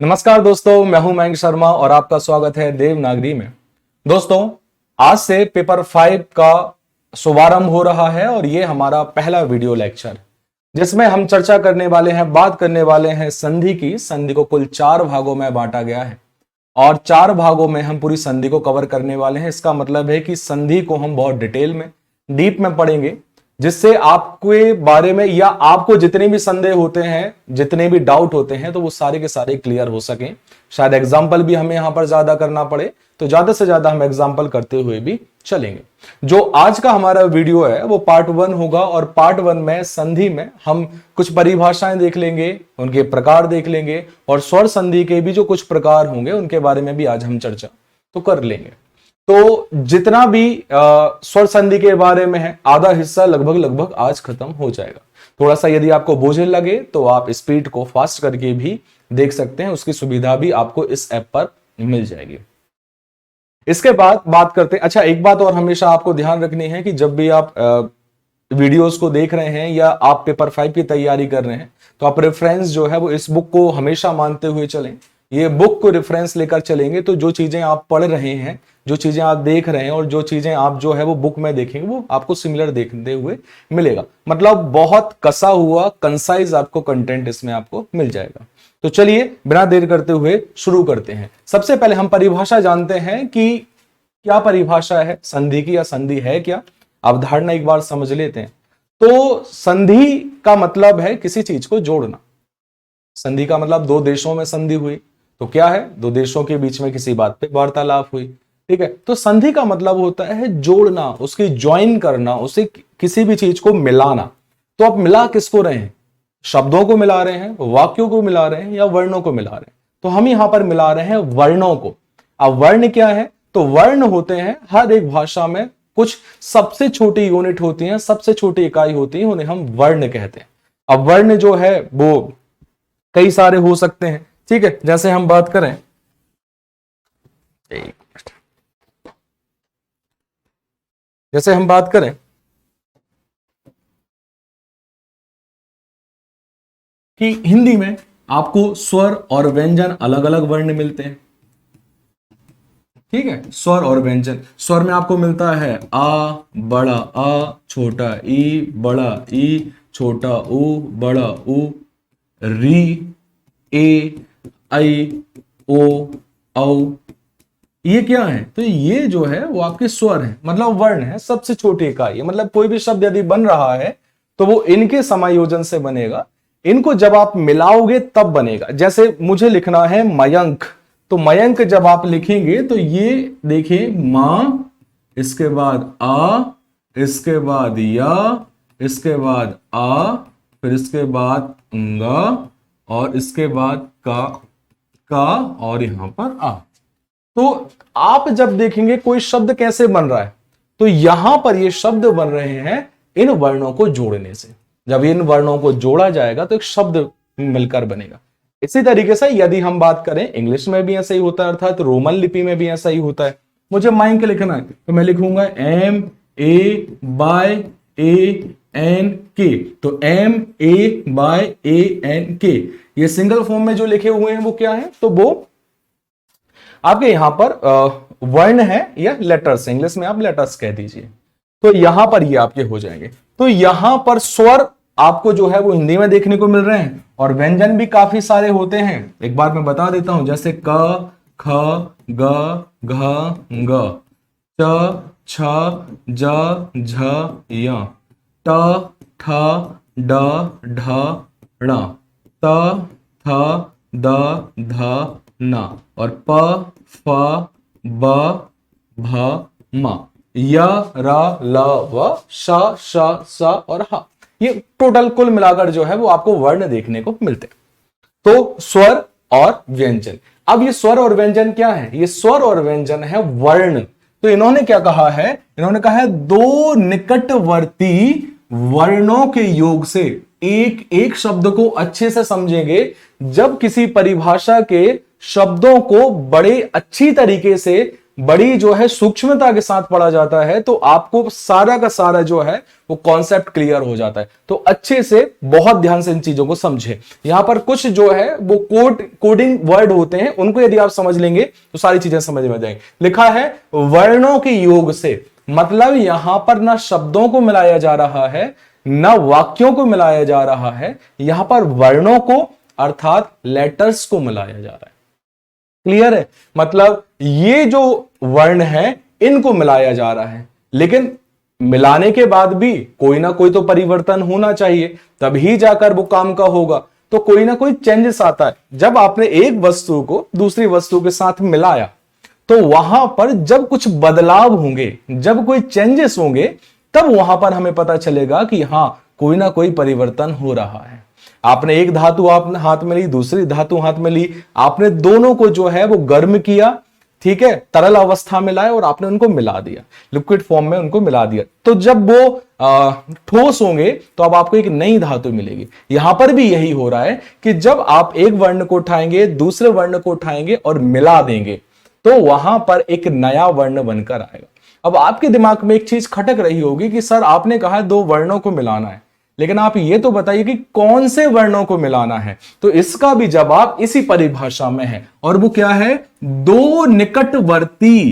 नमस्कार दोस्तों, मैं हूं मयंक शर्मा और आपका स्वागत है देवनागरी में। दोस्तों, आज से पेपर 5 का शुभारंभ हो रहा है और ये हमारा पहला वीडियो लेक्चर जिसमें हम चर्चा करने वाले हैं, बात करने वाले हैं संधि की। संधि को कुल 4 भागों में बांटा गया है और 4 भागों में हम पूरी संधि को कवर करने वाले हैं। इसका मतलब है कि संधि को हम बहुत डिटेल में, डीप में पढ़ेंगे, जिससे आपके बारे में या आपको जितने भी संदेह होते हैं, जितने भी डाउट होते हैं, तो वो सारे के सारे क्लियर हो सकें। शायद एग्जाम्पल भी हमें यहां पर ज्यादा करना पड़े, तो ज्यादा से ज्यादा हम एग्जाम्पल करते हुए भी चलेंगे। जो आज का हमारा वीडियो है वो पार्ट 1 होगा और पार्ट 1 में संधि में हम कुछ परिभाषाएं देख लेंगे, उनके प्रकार देख लेंगे और स्वर संधि के भी जो कुछ प्रकार होंगे उनके बारे में भी आज हम चर्चा तो कर लेंगे। तो जितना भी स्वर संधि के बारे में है, आधा हिस्सा लगभग आज खत्म हो जाएगा। थोड़ा सा यदि आपको बोझिल लगे तो आप स्पीड को फास्ट करके भी देख सकते हैं, उसकी सुविधा भी आपको इस ऐप पर मिल जाएगी। इसके बाद बात करते हैं। अच्छा, एक बात और हमेशा आपको ध्यान रखनी है कि जब भी आप वीडियोस को देख रहे हैं या आप पेपर 5 की तैयारी कर रहे हैं, तो आप रेफरेंस जो है वो इस बुक को हमेशा मानते हुए चलें। ये बुक को रेफरेंस लेकर चलेंगे तो जो चीजें आप पढ़ रहे हैं, जो चीजें आप देख रहे हैं और जो चीजें आप जो है वो बुक में देखेंगे, वो आपको सिमिलर देखते हुए मिलेगा। मतलब बहुत कसा हुआ, कंसाइज आपको कंटेंट इसमें आपको मिल जाएगा। तो चलिए बिना देर करते हुए शुरू करते हैं। सबसे पहले हम परिभाषा जानते हैं कि क्या परिभाषा है संधि की, या संधि है क्या। अवधारणा एक बार समझ लेते हैं। तो संधि का मतलब है किसी चीज को जोड़ना। संधि का मतलब दो देशों में संधि हुई, तो क्या है, दो देशों के बीच में किसी बात पे वार्तालाप हुई। ठीक है, तो संधि का मतलब होता है जोड़ना, उसकी ज्वाइन करना, उसे किसी भी चीज को मिलाना। तो आप मिला किसको रहे हैं? शब्दों को मिला रहे हैं, वाक्यों को मिला रहे हैं, या वर्णों को मिला रहे हैं? तो हम यहां पर मिला रहे हैं वर्णों को। अब वर्ण क्या है? तो वर्ण होते हैं हर एक भाषा में कुछ सबसे छोटी यूनिट होती है, सबसे छोटी इकाई होती है, उन्हें हम वर्ण कहते हैं। अब वर्ण जो है वो कई सारे हो सकते हैं। ठीक है, जैसे हम बात करें, जैसे हम बात करें कि हिंदी में आपको स्वर और व्यंजन अलग अलग वर्ण मिलते हैं। ठीक है, स्वर और व्यंजन। स्वर में आपको मिलता है आ, बड़ा आ, छोटा ई, बड़ा ई, छोटा ऊ, बड़ा ऊ, री, ए, आई, ओ, औ। ये क्या है? तो ये जो है वो आपके स्वर है, मतलब वर्ण है, सबसे छोटी इकाई है। मतलब कोई भी शब्द यदि बन रहा है तो वो इनके समायोजन से बनेगा। इनको जब आप मिलाओगे तब बनेगा। जैसे मुझे लिखना है मयंक, तो मयंक जब आप लिखेंगे तो ये देखिए मां, इसके बाद आ, इसके बाद या, इसके बाद आ, फिर इसके बाद अंगा और इसके बाद का और यहां पर आ। तो आप जब देखेंगे कोई शब्द कैसे बन रहा है, तो यहां पर ये शब्द बन रहे हैं इन वर्णों को जोड़ने से। जब इन वर्णों को जोड़ा जाएगा तो एक शब्द मिलकर बनेगा। इसी तरीके से यदि हम बात करें, इंग्लिश में भी ऐसा ही होता है, अर्थात रोमन लिपि में भी ऐसा ही होता है। मुझे माइंक लिखना है तो मैं लिखूंगा MAYANK। तो MAYANK, ये सिंगल फॉर्म में जो लिखे हुए हैं वो क्या है? तो वो आपके यहां पर वर्ण है या लेटर्स, इंग्लिश में आप लेटर्स कह दीजिए। तो यहां पर ये आपके हो जाएंगे। तो यहां पर स्वर आपको जो है वो हिंदी में देखने को मिल रहे हैं और व्यंजन भी काफी सारे होते हैं। एक बार मैं बता देता हूं, जैसे क, ख, ग, घ, ग, च, छ, ज, झ, य, ट, ठ, ड, ढ, ण, त, थ, द, ध, न और प, फ, ब, भ, म, य, र, ल, व, श, श, स और ह। ये टोटल कुल मिलाकर जो है वो आपको वर्ण देखने को मिलते हैं। तो स्वर और व्यंजन। अब ये स्वर और व्यंजन क्या है? ये स्वर और व्यंजन है वर्ण। तो इन्होंने क्या कहा है? इन्होंने कहा है दो निकटवर्ती वर्णों के योग से एक एक शब्द को अच्छे से समझेंगे जब किसी परिभाषा के शब्दों को बड़े अच्छी तरीके से बड़ी जो है सूक्ष्मता के साथ पढ़ा जाता है तो आपको सारा का सारा जो है वो कॉन्सेप्ट क्लियर हो जाता है। तो अच्छे से बहुत ध्यान से इन चीजों को समझे। यहां पर कुछ जो है वो कोडिंग वर्ड होते हैं, उनको यदि आप समझ लेंगे तो सारी चीजें समझ में आ जाएंगी। लिखा है वर्णों के योग से, मतलब यहां पर ना शब्दों को मिलाया जा रहा है ना वाक्यों को मिलाया जा रहा है, यहां पर वर्णों को अर्थात लेटर्स को मिलाया जा रहा है। क्लियर है? मतलब ये जो वर्ण है इनको मिलाया जा रहा है, लेकिन मिलाने के बाद भी कोई ना कोई तो परिवर्तन होना चाहिए, तभी जाकर वो काम का होगा। तो कोई ना कोई चेंजेस आता है। जब आपने एक वस्तु को दूसरी वस्तु के साथ मिलाया तो वहां पर जब कुछ बदलाव होंगे, जब कोई चेंजेस होंगे, तब वहां पर हमें पता चलेगा कि हां कोई ना कोई परिवर्तन हो रहा है। आपने एक धातु आपने हाथ में ली, दूसरी धातु हाथ में ली, आपने दोनों को जो है वो गर्म किया, ठीक है, तरल अवस्था में लाए और आपने उनको मिला दिया, लिक्विड फॉर्म में उनको मिला दिया। तो जब वो ठोस होंगे तो अब आपको एक नई धातु मिलेगी। यहां पर भी यही हो रहा है कि जब आप एक वर्ण को उठाएंगे, दूसरे वर्ण को उठाएंगे और मिला देंगे तो वहां पर एक नया वर्ण बनकर आएगा। अब आपके दिमाग में एक चीज खटक रही होगी कि सर आपने कहा है दो वर्णों को मिलाना है, लेकिन आप ये तो बताइए कि कौन से वर्णों को मिलाना है। तो इसका भी जवाब इसी परिभाषा में है, और वो क्या है? दो निकटवर्ती।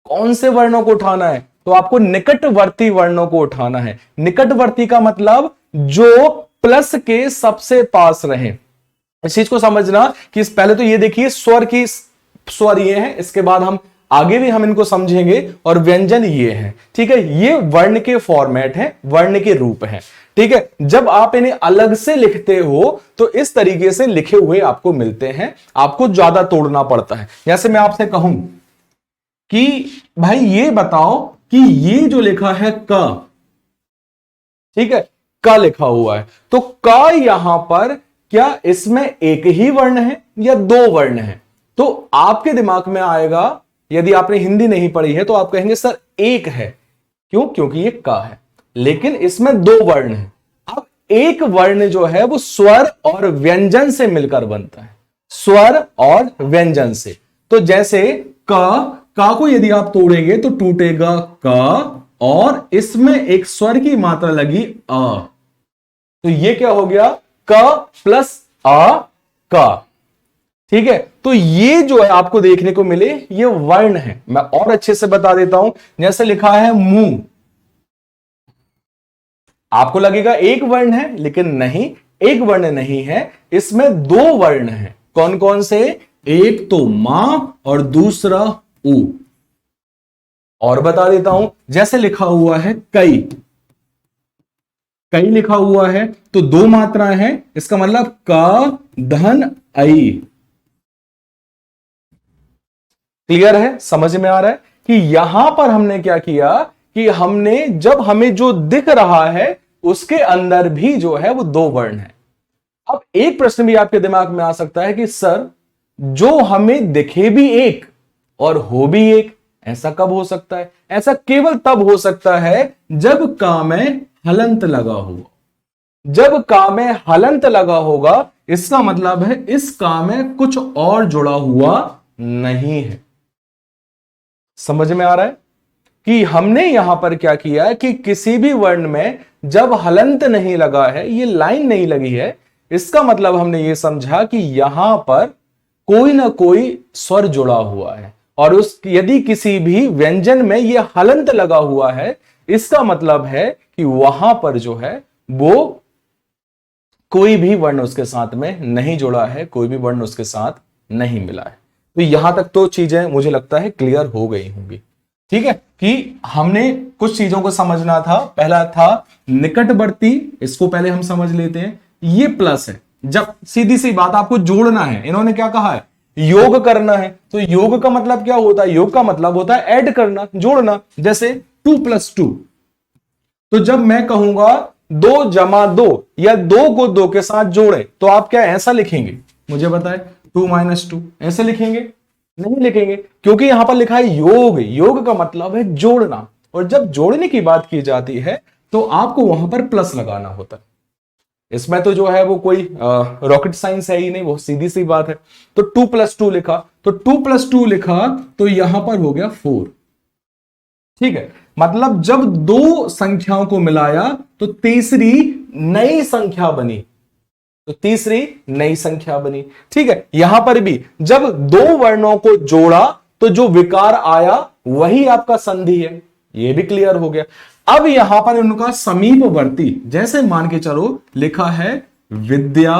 कौन से वर्णों को उठाना है? तो आपको निकटवर्ती वर्णों को उठाना है। निकटवर्ती का मतलब जो प्लस के सबसे पास रहे। इस चीज को समझना कि पहले तो ये देखिए स्वर ये है, इसके बाद हम आगे भी हम इनको समझेंगे, और व्यंजन ये है, ठीक है। ये वर्ण के फॉर्मेट है, वर्ण के रूप है, ठीक है। जब आप इन्हें अलग से लिखते हो तो इस तरीके से लिखे हुए आपको मिलते हैं, आपको ज्यादा तोड़ना पड़ता है। जैसे मैं आपसे कहूं कि भाई ये बताओ कि ये जो लिखा है क, ठीक है, क लिखा हुआ है, तो क यहां पर क्या इसमें एक ही वर्ण है या दो वर्ण है? तो आपके दिमाग में आएगा, यदि आपने हिंदी नहीं पढ़ी है तो आप कहेंगे सर एक है। क्यों? क्योंकि ये क है, लेकिन इसमें दो वर्ण है। अब एक वर्ण जो है वो स्वर और व्यंजन से मिलकर बनता है, स्वर और व्यंजन से। तो जैसे क को यदि आप तोड़ेंगे तो टूटेगा क, और इसमें एक स्वर की मात्रा लगी अ, तो ये क्या हो गया? क प्लस अ क, ठीक है। तो ये जो है आपको देखने को मिले ये वर्ण है। मैं और अच्छे से बता देता हूं, जैसे लिखा है मुंह, आपको लगेगा एक वर्ण है, लेकिन नहीं, एक वर्ण नहीं है, इसमें दो वर्ण हैं। कौन कौन से? एक तो मां और दूसरा ऊ। और बता देता हूं, जैसे लिखा हुआ है कई, कई लिखा हुआ है तो दो मात्राएं हैं, इसका मतलब क धन आई। क्लियर है? समझ में आ रहा है कि यहां पर हमने क्या किया कि हमने जब हमें जो दिख रहा है उसके अंदर भी जो है वो दो वर्ण है। अब एक प्रश्न भी आपके दिमाग में आ सकता है कि सर जो हमें दिखे भी एक और हो भी एक, ऐसा कब हो सकता है? ऐसा केवल तब हो सकता है जब का में हलंत लगा होगा। जब का में हलंत लगा होगा इसका मतलब है इस का में कुछ और जुड़ा हुआ नहीं है। समझ में आ रहा है कि हमने यहां पर क्या किया कि किसी भी वर्ण में जब हलंत नहीं लगा है, ये लाइन नहीं लगी है, इसका मतलब हमने ये समझा कि यहां पर कोई ना कोई स्वर जुड़ा हुआ है, और उस यदि किसी भी व्यंजन में ये हलंत लगा हुआ है, इसका मतलब है कि वहां पर जो है वो कोई भी वर्ण उसके साथ में नहीं जुड़ा है, कोई भी वर्ण उसके साथ नहीं मिला है। तो यहां तक तो चीजें मुझे लगता है क्लियर हो गई होंगी, ठीक है, कि हमने कुछ चीजों को समझना था। पहला था निकटवर्ती, इसको पहले हम समझ लेते हैं। ये प्लस है, जब सीधी सी बात आपको जोड़ना है, इन्होंने क्या कहा है? योग करना है। तो योग का मतलब क्या होता है? योग का मतलब होता है ऐड करना, जोड़ना। जैसे 2 + 2, तो जब मैं कहूंगा 2 + 2 या 2 को 2 के साथ जोड़े, तो आप क्या ऐसा लिखेंगे? मुझे बताए। 2 - 2 ऐसे लिखेंगे? नहीं लिखेंगे, क्योंकि यहां पर लिखा है योग। योग का मतलब है जोड़ना, और जब जोड़ने की बात की जाती है तो आपको वहां पर प्लस लगाना होता है। इसमें तो जो है वो कोई रॉकेट साइंस है ही नहीं, वो सीधी सी बात है। तो 2 + 2 लिखा, तो 2+2 लिखा तो यहां पर हो गया 4। ठीक है, मतलब जब दो संख्याओं को मिलाया तो तीसरी नई संख्या बनी, तो तीसरी नई संख्या बनी। ठीक है, यहां पर भी जब दो वर्णों को जोड़ा तो जो विकार आया वही आपका संधि है, यह भी क्लियर हो गया। अब यहां पर उनका समीपवर्ती, जैसे मान के चलो लिखा है विद्या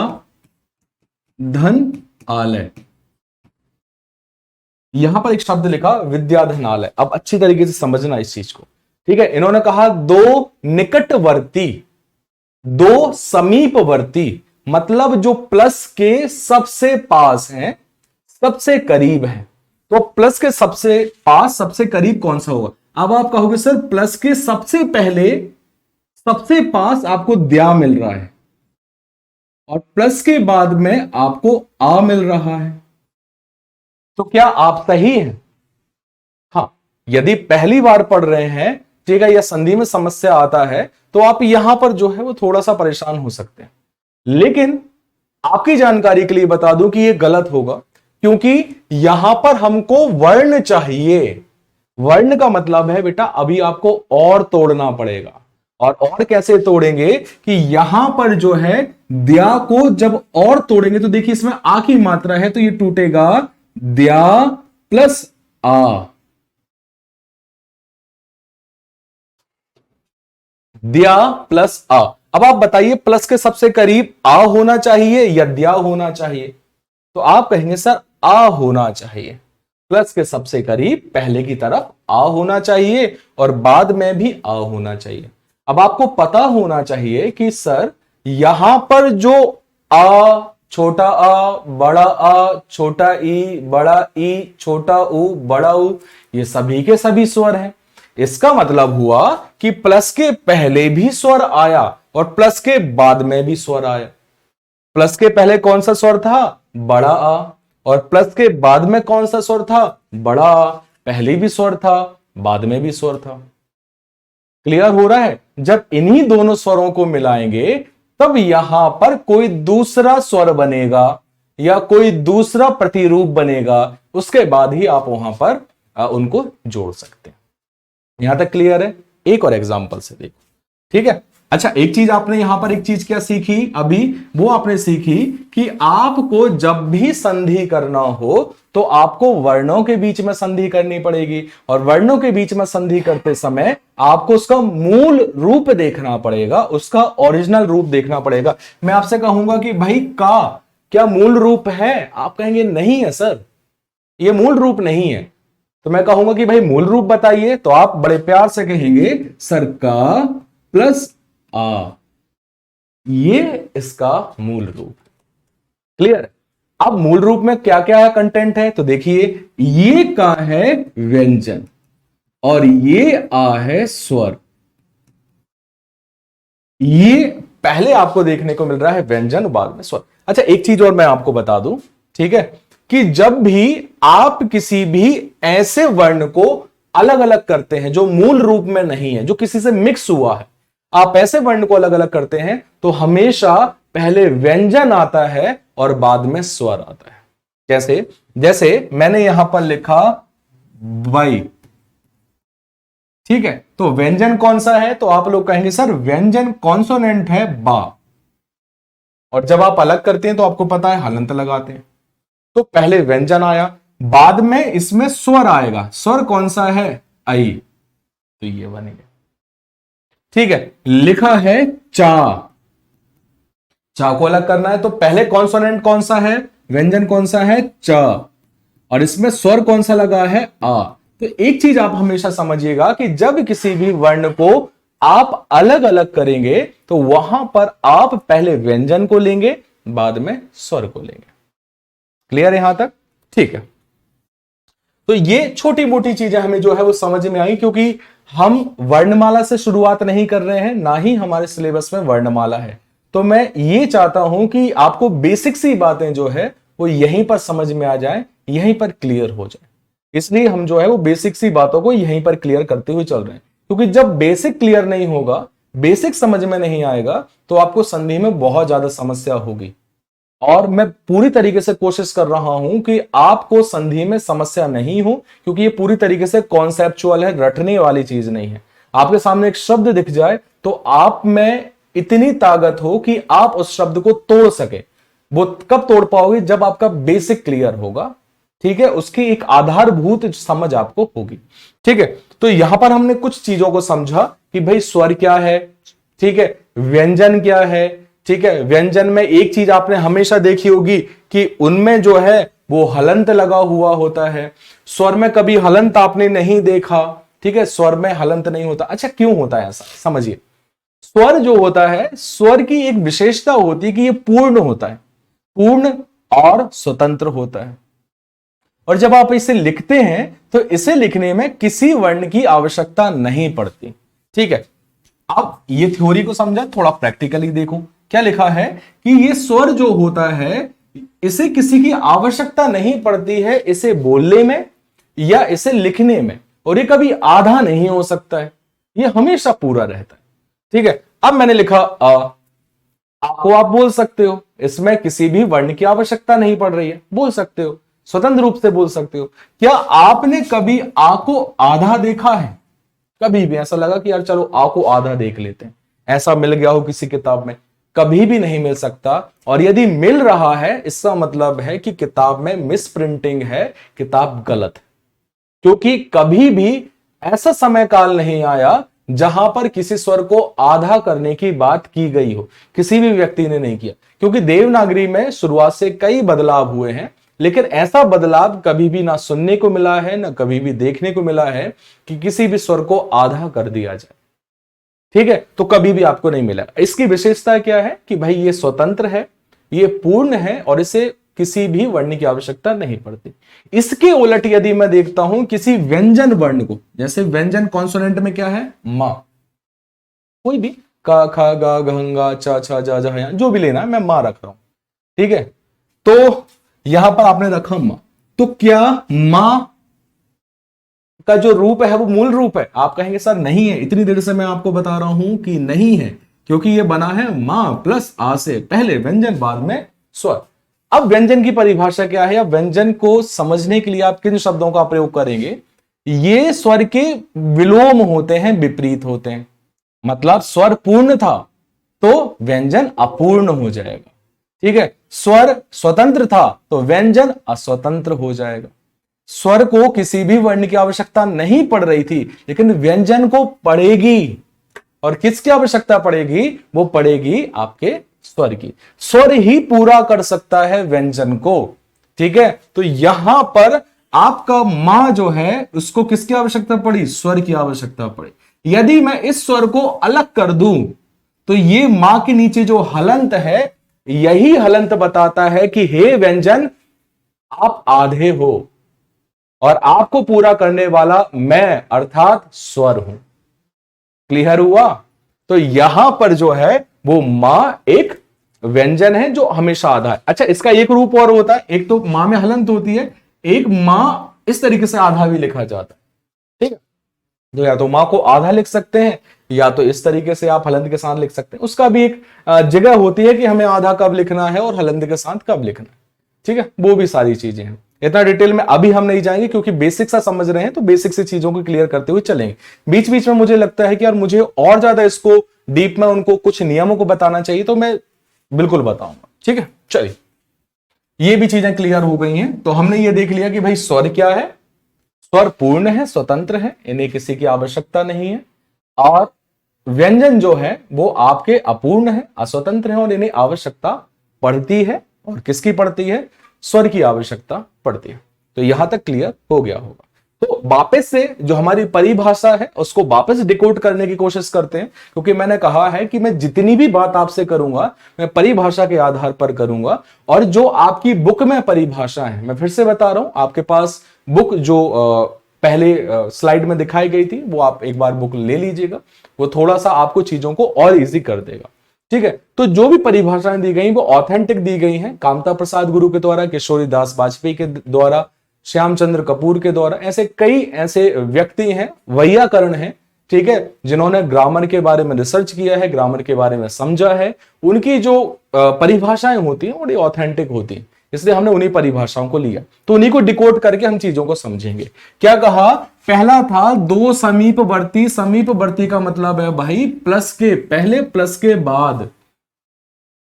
धन आलय, यहां पर एक शब्द लिखा विद्याधनालय। अब अच्छी तरीके से समझना इस चीज को। ठीक है, इन्होंने कहा दो निकटवर्ती, दो समीपवर्ती, मतलब जो प्लस के सबसे पास हैं, सबसे करीब है। तो प्लस के सबसे पास सबसे करीब कौन सा होगा? अब आप कहोगे सर प्लस के सबसे पहले सबसे पास आपको द्या मिल रहा है और प्लस के बाद में आपको आ मिल रहा है, तो क्या आप सही हैं? हाँ, यदि पहली बार पढ़ रहे हैं, ठीक है, या संधि में समस्या आता है तो आप यहां पर जो है वो थोड़ा सा परेशान हो सकते हैं, लेकिन आपकी जानकारी के लिए बता दूं कि यह गलत होगा, क्योंकि यहां पर हमको वर्ण चाहिए। वर्ण का मतलब है बेटा अभी आपको और तोड़ना पड़ेगा, और कैसे तोड़ेंगे कि यहां पर जो है द्या को जब और तोड़ेंगे तो देखिए इसमें आ की मात्रा है तो ये टूटेगा द्या प्लस आ, द्या प्लस आ। अब आप बताइए प्लस के सबसे करीब आ होना चाहिए या द्या होना चाहिए? तो आप कहेंगे सर आ होना चाहिए। प्लस के सबसे करीब पहले की तरफ आ होना चाहिए और बाद में भी आ होना चाहिए। अब आपको पता होना चाहिए कि सर यहां पर जो आ, छोटा आ, बड़ा आ, छोटा ई, बड़ा ई, छोटा ऊ, बड़ा ऊ, ये सभी के सभी स्वर हैं। इसका मतलब हुआ कि प्लस के पहले भी स्वर आया और प्लस के बाद में भी स्वर आया। प्लस के पहले कौन सा स्वर था? बड़ा आ, और प्लस के बाद में कौन सा स्वर था? बड़ा आ। पहले भी स्वर था, बाद में भी स्वर था। क्लियर हो रहा है? जब इन्हीं दोनों स्वरों को मिलाएंगे तब यहां पर कोई दूसरा स्वर बनेगा या कोई दूसरा प्रतिरूप बनेगा, उसके बाद ही आप वहां पर उनको जोड़ सकते हैं। यहां तक क्लियर है? एक और एग्जांपल से देखो। ठीक है, अच्छा एक चीज आपने यहां पर एक चीज क्या सीखी अभी, वो आपने सीखी कि आपको जब भी संधि करना हो तो आपको वर्णों के बीच में संधि करनी पड़ेगी, और वर्णों के बीच में संधि करते समय आपको उसका मूल रूप देखना पड़ेगा, उसका ओरिजिनल रूप देखना पड़ेगा। मैं आपसे कहूंगा कि भाई का क्या मूल रूप है? आप कहेंगे नहीं है सर, ये मूल रूप नहीं है। तो मैं कहूंगा कि भाई मूल रूप बताइए, तो आप बड़े प्यार से कहेंगे सर का प्लस आ, ये इसका मूल रूप। क्लियर? अब मूल रूप में क्या क्या कंटेंट है तो देखिए, ये का है व्यंजन और ये आ है स्वर। ये पहले आपको देखने को मिल रहा है व्यंजन, बाद में स्वर। अच्छा एक चीज और मैं आपको बता दूं, ठीक है, कि जब भी आप किसी भी ऐसे वर्ण को अलग अलग करते हैं जो मूल रूप में नहीं है, जो किसी से मिक्स हुआ है, आप ऐसे वर्ण को अलग अलग करते हैं तो हमेशा पहले व्यंजन आता है और बाद में स्वर आता है। जैसे जैसे मैंने यहां पर लिखा बाई, ठीक है, तो व्यंजन कौन सा है? तो आप लोग कहेंगे सर व्यंजन कॉन्सोनेंट है बा, और जब आप अलग करते हैं तो आपको पता है हलंत लगाते हैं। तो पहले व्यंजन आया, बाद में इसमें स्वर आएगा। स्वर कौन सा है? आई, तो ये बनेगा। ठीक है, लिखा है चा, चा को अलग करना है तो पहले कॉन्सोनेंट कौन सा है? व्यंजन कौन सा है? चा, और इसमें स्वर कौन सा लगा है? आ। तो एक चीज आप हमेशा समझिएगा कि जब किसी भी वर्ण को आप अलग अलग करेंगे तो वहां पर आप पहले व्यंजन को लेंगे, बाद में स्वर को लेंगे। क्लियर यहां तक? ठीक है, तो ये छोटी मोटी चीजें हमें जो है वो समझ में आई, क्योंकि हम वर्णमाला से शुरुआत नहीं कर रहे हैं, ना ही हमारे सिलेबस में वर्णमाला है। तो मैं ये चाहता हूं कि आपको बेसिक सी बातें जो है वो यहीं पर समझ में आ जाए, यहीं पर क्लियर हो जाए। इसलिए हम जो है वो बेसिक सी बातों को यहीं पर क्लियर करते हुए चल रहे हैं, क्योंकि जब बेसिक क्लियर नहीं होगा, बेसिक समझ में नहीं आएगा, तो आपको संधि में बहुत ज्यादा समस्या होगी। और मैं पूरी तरीके से कोशिश कर रहा हूं कि आपको संधि में समस्या नहीं हो, क्योंकि ये पूरी तरीके से कॉन्सेप्चुअल है, रटने वाली चीज नहीं है। आपके सामने एक शब्द दिख जाए तो आप में इतनी ताकत हो कि आप उस शब्द को तोड़ सके। वो कब तोड़ पाओगे? जब आपका बेसिक क्लियर होगा, ठीक है, उसकी एक आधारभूत समझ आपको होगी। ठीक है, तो यहां पर हमने कुछ चीजों को समझा कि भाई स्वर क्या है, ठीक है, व्यंजन क्या है। ठीक है, व्यंजन में एक चीज आपने हमेशा देखी होगी कि उनमें जो है वो हलंत लगा हुआ होता है। स्वर में कभी हलंत आपने नहीं देखा। ठीक है, स्वर में हलंत नहीं होता। अच्छा, क्यों होता है ऐसा? समझिए, स्वर जो होता है, स्वर की एक विशेषता होती है कि ये पूर्ण होता है, पूर्ण और स्वतंत्र होता है। और जब आप इसे लिखते हैं तो इसे लिखने में किसी वर्ण की आवश्यकता नहीं पड़ती। ठीक है, अब ये थ्योरी को समझा, थोड़ा प्रैक्टिकली देखो क्या लिखा है कि ये स्वर जो होता है इसे किसी की आवश्यकता नहीं पड़ती है इसे बोलने में या इसे लिखने में, और ये कभी आधा नहीं हो सकता है, ये हमेशा पूरा रहता है। ठीक है, अब मैंने लिखा आ को आप बोल सकते हो, इसमें किसी भी वर्ण की आवश्यकता नहीं पड़ रही है, बोल सकते हो, स्वतंत्र रूप से बोल सकते हो। क्या आपने कभी आ को आधा देखा है? कभी भी ऐसा लगा कि यार चलो आ को आधा देख लेते हैं, ऐसा मिल गया हो किसी किताब में? कभी भी नहीं मिल सकता। और यदि मिल रहा है इसका मतलब है कि किताब में मिस प्रिंटिंग है, किताब गलत है। क्योंकि कभी भी ऐसा समय काल नहीं आया जहां पर किसी स्वर को आधा करने की बात की गई हो, किसी भी व्यक्ति ने नहीं किया। क्योंकि देवनागरी में शुरुआत से कई बदलाव हुए हैं, लेकिन ऐसा बदलाव कभी भी ना सुनने को मिला है, ना कभी भी देखने को मिला है कि किसी भी स्वर को आधा कर दिया जाए। ठीक है, तो कभी भी आपको नहीं मिला। इसकी विशेषता क्या है कि भाई ये स्वतंत्र है, ये पूर्ण है और इसे किसी भी वर्ण की आवश्यकता नहीं पड़ती। इसके उलट यदि मैं देखता हूं किसी व्यंजन वर्ण को, जैसे व्यंजन कॉन्सोनेंट में क्या है? मां, कोई भी का खा गा घंगा चा छा जा जा, जो भी लेना है, मैं मां रख रहा हूं। ठीक है, तो यहां पर आपने रखा मां, तो क्या मां का जो रूप है वो मूल रूप है? आप कहेंगे सर नहीं है, इतनी देर से मैं आपको बता रहा हूं कि नहीं है, क्योंकि ये बना है मां प्लस आ से, पहले व्यंजन बाद में स्वर। अब व्यंजन की परिभाषा क्या है, या व्यंजन को समझने के लिए आप किन शब्दों का प्रयोग करेंगे? ये स्वर के विलोम होते हैं, विपरीत होते हैं। मतलब स्वर पूर्ण था तो व्यंजन अपूर्ण हो जाएगा। ठीक है, स्वर स्वतंत्र था तो व्यंजन अस्वतंत्र हो जाएगा। स्वर को किसी भी वर्ण की आवश्यकता नहीं पड़ रही थी, लेकिन व्यंजन को पड़ेगी। और किसकी आवश्यकता पड़ेगी? वो पड़ेगी आपके स्वर की। स्वर ही पूरा कर सकता है व्यंजन को। ठीक है, तो यहां पर आपका मां जो है उसको किसकी आवश्यकता पड़ी? स्वर की आवश्यकता पड़ी। यदि मैं इस स्वर को अलग कर दूं तो ये मां के नीचे जो हलंत है, यही हलंत बताता है कि हे व्यंजन आप आधे हो और आपको पूरा करने वाला मैं अर्थात स्वर हूं। क्लियर हुआ? तो यहां पर जो है वो मां एक व्यंजन है जो हमेशा आधा है। अच्छा, इसका एक रूप और होता है, एक तो मां में हलंत होती है, एक मां इस तरीके से आधा भी लिखा जाता है। ठीक है, तो या तो मां को आधा लिख सकते हैं या तो इस तरीके से आप हलंत के साथ लिख सकते हैं। उसका भी एक जगह होती है कि हमें आधा कब लिखना है और हलंत के साथ कब लिखना है। ठीक है, वो भी सारी चीजें हैं, इतना डिटेल में अभी हम नहीं जाएंगे क्योंकि बेसिक सा समझ रहे हैं, तो बेसिक से चीजों को क्लियर करते हुए चलेंगे। बीच बीच में मुझे लगता है कि यार मुझे और ज्यादा इसको डीप में उनको कुछ नियमों को बताना चाहिए, तो मैं बिल्कुल बताऊंगा। ठीक है, चलिए, ये भी चीजें क्लियर हो गई हैं। तो हमने ये देख लिया कि भाई स्वर क्या है, स्वर पूर्ण है, स्वतंत्र है, इन्हें किसी की आवश्यकता नहीं है। और व्यंजन जो है वो आपके अपूर्ण है, अस्वतंत्र है और इन्हें आवश्यकता पड़ती है। और किसकी पड़ती है? स्वर की आवश्यकता पड़ती है। तो यहां तक क्लियर हो गया होगा। तो वापस से जो हमारी परिभाषा है उसको वापस डिकोड करने की कोशिश करते हैं, क्योंकि मैंने कहा है कि मैं जितनी भी बात आपसे करूंगा मैं परिभाषा के आधार पर करूंगा। और जो आपकी बुक में परिभाषा है, मैं फिर से बता रहा हूं, आपके पास बुक जो पहले स्लाइड में दिखाई गई थी वो आप एक बार बुक ले लीजिएगा, वो थोड़ा सा आपको चीजों को और इजी कर देगा। ठीक है, तो जो भी परिभाषाएं दी गई वो ऑथेंटिक दी गई हैं, कामता प्रसाद गुरु के द्वारा, किशोरी दास वाजपेयी के द्वारा, श्यामचंद्र कपूर के द्वारा। ऐसे कई ऐसे व्यक्ति हैं, वैयाकरण हैं ठीक है, जिन्होंने ग्रामर के बारे में रिसर्च किया है, ग्रामर के बारे में समझा है, उनकी जो परिभाषाएं होती हैं बड़ी ऑथेंटिक होती हैं, इसलिए हमने उन्हीं परिभाषाओं को लिया, तो उन्हीं को डिकोड करके हम चीजों को समझेंगे। क्या कहा, पहला था दो समीपवर्ती, समीपवर्ती का मतलब है भाई प्लस के पहले प्लस के बाद,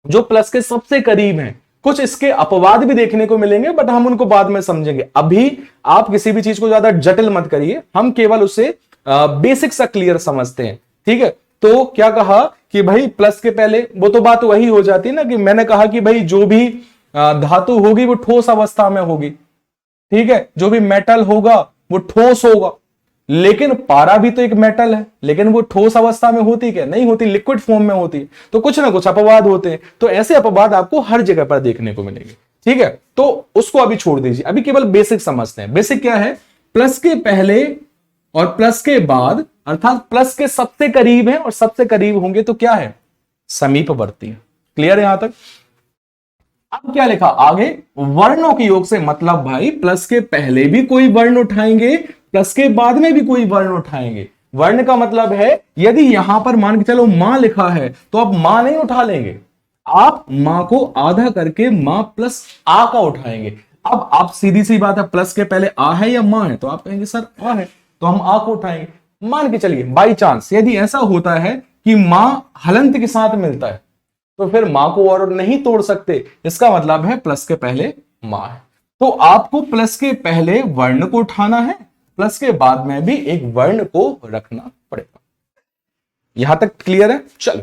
जो प्लस के सबसे करीब हैं। कुछ इसके अपवाद भी देखने को मिलेंगे बट हम उनको बाद में समझेंगे। अभी आप किसी भी चीज को ज्यादा जटिल मत करिए, हम केवल उसे बेसिक सा क्लियर समझते हैं, ठीक है। तो क्या कहा कि भाई प्लस के पहले, वो तो बात वही हो जाती है ना कि मैंने कहा कि भाई जो भी धातु होगी वो ठोस अवस्था में होगी, ठीक है, जो भी मेटल होगा वो ठोस होगा। लेकिन पारा भी तो एक मेटल है, लेकिन वो ठोस अवस्था में होती क्या, नहीं होती, लिक्विड फॉर्म में होती है। तो कुछ ना कुछ अपवाद होते हैं, तो ऐसे अपवाद आपको हर जगह पर देखने को मिलेंगे, ठीक है। तो उसको अभी छोड़ दीजिए, अभी केवल बेसिक समझते हैं। बेसिक क्या है, प्लस के पहले और प्लस के बाद, अर्थात प्लस के सबसे करीब है और सबसे करीब होंगे तो क्या है, समीपवर्ती। क्लियर है यहां तक। अब क्या लिखा आगे, वर्णों के योग से मतलब भाई प्लस के पहले भी कोई वर्ण उठाएंगे, प्लस के बाद में भी कोई वर्ण उठाएंगे। वर्ण का मतलब है यदि यहां पर मान के चलो मां लिखा है तो आप मां नहीं उठा लेंगे, आप मां को आधा करके मां प्लस आ का उठाएंगे। अब आप सीधी सी बात है, प्लस के पहले आ है या मां है, तो आप कहेंगे सर आ है, तो हम आ को उठाएंगे। मान के चलिए बाई चांस यदि ऐसा होता है कि मां हलंत के साथ मिलता है तो फिर मां को और नहीं तोड़ सकते, इसका मतलब है प्लस के पहले मां है। तो आपको प्लस के पहले वर्ण को उठाना है, प्लस के बाद में भी एक वर्ण को रखना पड़ेगा। यहां तक क्लियर है। चलो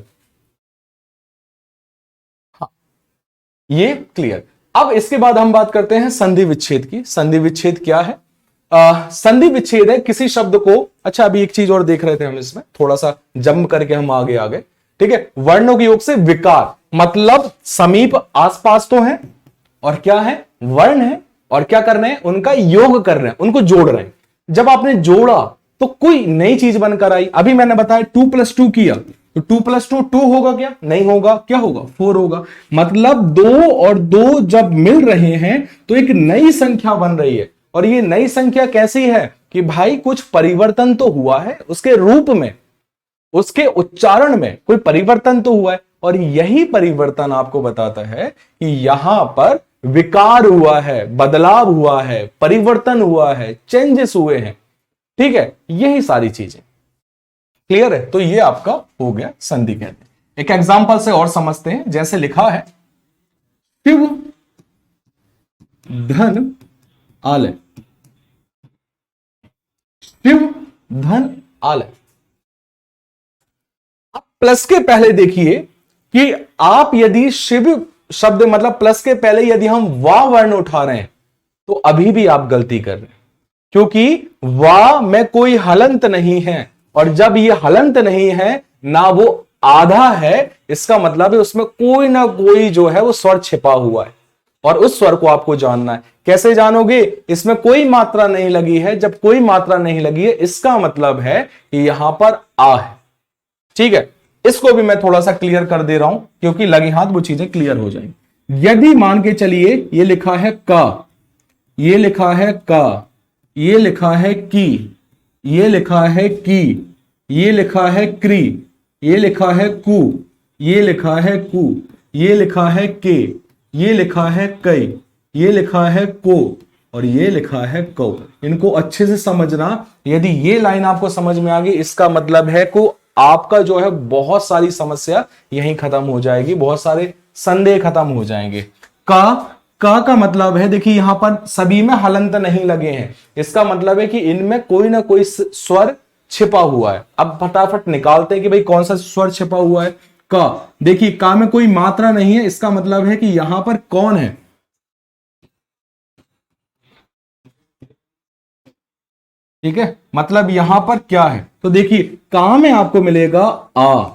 हाँ, ये क्लियर। अब इसके बाद हम बात करते हैं संधि विच्छेद की। संधि विच्छेद क्या है, संधि विच्छेद है किसी शब्द को, अच्छा अभी एक चीज और देख रहे थे हम, इसमें थोड़ा सा जंप करके हम आगे आ गए, ठीक है। वर्णों के योग से विकार, मतलब समीप आसपास तो है और क्या है, वर्ण है, और क्या कर रहे हैं, उनका योग कर रहे हैं, उनको जोड़ रहे हैं। जब आपने जोड़ा तो कोई नई चीज बनकर आई। अभी मैंने बताया 2 + 2 किया तो 2 + 2 2 होगा क्या, नहीं होगा, क्या होगा 4 होगा। मतलब 2 और 2 जब मिल रहे हैं तो एक नई संख्या बन रही है। और ये नई संख्या कैसी है कि भाई कुछ परिवर्तन तो हुआ है, उसके रूप में, उसके उच्चारण में कोई परिवर्तन तो हुआ है। और यही परिवर्तन आपको बताता है कि यहां पर विकार हुआ है, बदलाव हुआ है, परिवर्तन हुआ है, चेंजेस हुए हैं, ठीक है। यही सारी चीजें क्लियर है। तो ये आपका हो गया संधि कहते हैं। एक एग्जांपल से और समझते हैं, जैसे लिखा है शिव धन आलय, शिव धन आलय। अब प्लस के पहले देखिए कि आप यदि शिव शब्द मतलब प्लस के पहले यदि हम वाह वर्ण उठा रहे हैं तो अभी भी आप गलती कर रहे हैं, क्योंकि वाह में कोई हलंत नहीं है। और जब ये हलंत नहीं है ना वो आधा है, इसका मतलब है उसमें कोई ना कोई जो है वो स्वर छिपा हुआ है और उस स्वर को आपको जानना है। कैसे जानोगे, इसमें कोई मात्रा नहीं लगी है। जब कोई मात्रा नहीं लगी है इसका मतलब है कि यहां पर आ है, ठीक है। इसको भी मैं थोड़ा सा क्लियर कर दे रहा हूं क्योंकि लगे हाथ वो चीजें क्लियर हो जाएंगी। यदि मान के चलिए ये लिखा है का, ये लिखा है का, ये लिखा है की, ये लिखा है की, ये लिखा है क्री, ये लिखा है कु, ये लिखा है कु, ये लिखा है के, ये लिखा है कई, ये लिखा है को और ये लिखा है कौ। इनको अच्छे से समझना। यदि ये लाइन आपको समझ में आ गई इसका मतलब है को आपका जो है बहुत सारी समस्या यहीं खत्म हो जाएगी, बहुत सारे संदेह खत्म हो जाएंगे। का मतलब है, देखिए यहां पर सभी में हलंत नहीं लगे हैं, इसका मतलब है कि इनमें कोई ना कोई स्वर छिपा हुआ है। अब फटाफट निकालते हैं कि भाई कौन सा स्वर छिपा हुआ है। का, देखिए का में कोई मात्रा नहीं है, इसका मतलब है कि यहां पर कौन है, ठीक है। मतलब यहां पर क्या है, तो देखिए का में आपको मिलेगा आ,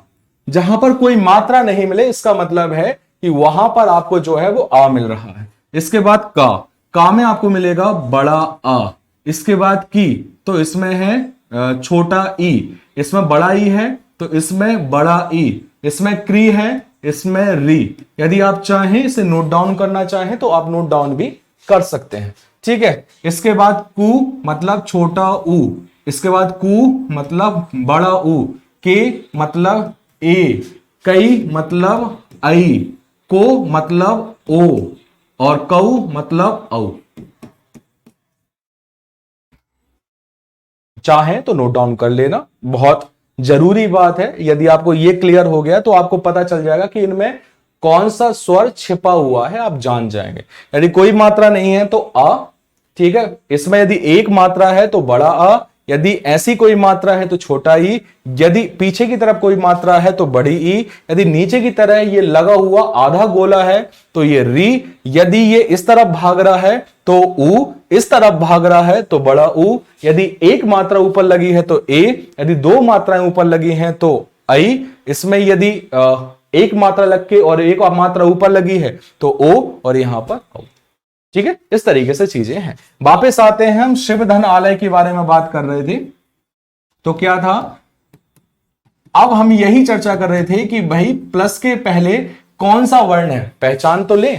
जहां पर कोई मात्रा नहीं मिले इसका मतलब है कि वहां पर आपको जो है वो आ मिल रहा है। इसके बाद का में आपको मिलेगा बड़ा आ। इसके बाद की, तो इसमें है छोटा ई, इसमें बड़ा ई है तो इसमें बड़ा ई, इसमें क्री है, इसमें री। यदि आप चाहें इसे नोट डाउन करना चाहें तो आप नोट डाउन भी कर सकते हैं, ठीक है। इसके बाद कु मतलब छोटा ऊ, इसके बाद कु मतलब बड़ा ऊ, के मतलब ए, कई मतलब आई, को मतलब ओ, और कऊ मतलब औ। चाहे तो नोट डाउन कर लेना, बहुत जरूरी बात है। यदि आपको यह क्लियर हो गया तो आपको पता चल जाएगा कि इनमें कौन सा स्वर छिपा हुआ है, आप जान जाएंगे। यदि कोई मात्रा नहीं है तो अ, ठीक है। इसमें यदि एक मात्रा है तो बड़ा अ, यदि ऐसी कोई मात्रा है तो छोटा ई, यदि पीछे की तरफ कोई मात्रा है तो बड़ी ई, यदि नीचे की तरह ये लगा हुआ आधा गोला है तो ये री, यदि ये इस तरफ भाग रहा है तो ऊ, इस तरफ भाग रहा है तो बड़ा ऊ, यदि एक मात्रा ऊपर लगी है तो ए, यदि दो मात्राएं ऊपर लगी हैं तो आई, इसमें यदि एक मात्रा लग के और एक मात्रा ऊपर लगी है तो ओ, और यहां पर औ। ठीक है, इस तरीके से चीजें हैं। वापस आते हैं, हम शिव धन आलय के बारे में बात कर रहे थे, तो क्या था, अब हम यही चर्चा कर रहे थे कि भाई प्लस के पहले कौन सा वर्ण है, पहचान तो ले।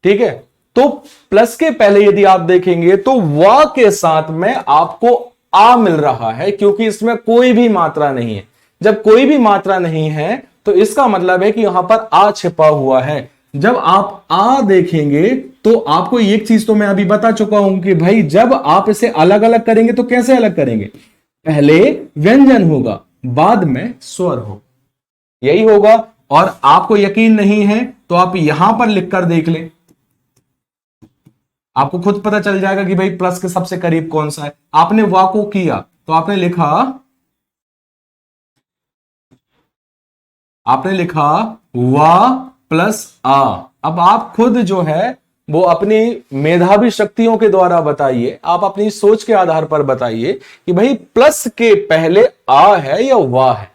ठीक है, तो प्लस के पहले यदि आप देखेंगे तो वा के साथ में आपको आ मिल रहा है, क्योंकि इसमें कोई भी मात्रा नहीं है। जब कोई भी मात्रा नहीं है तो इसका मतलब है कि यहां पर आ छिपा हुआ है। जब आप आ देखेंगे तो आपको एक चीज तो मैं अभी बता चुका हूं कि भाई जब आप इसे अलग अलग करेंगे तो कैसे अलग करेंगे, पहले व्यंजन होगा बाद में स्वर हो, यही होगा। और आपको यकीन नहीं है तो आप यहां पर लिखकर देख लें, आपको खुद पता चल जाएगा कि भाई प्लस के सबसे करीब कौन सा है। आपने वा को किया तो आपने लिखा वा प्लस आ। अब आप खुद जो है वो अपनी मेधावी शक्तियों के द्वारा बताइए, आप अपनी सोच के आधार पर बताइए कि भाई प्लस के पहले आ है या वा है।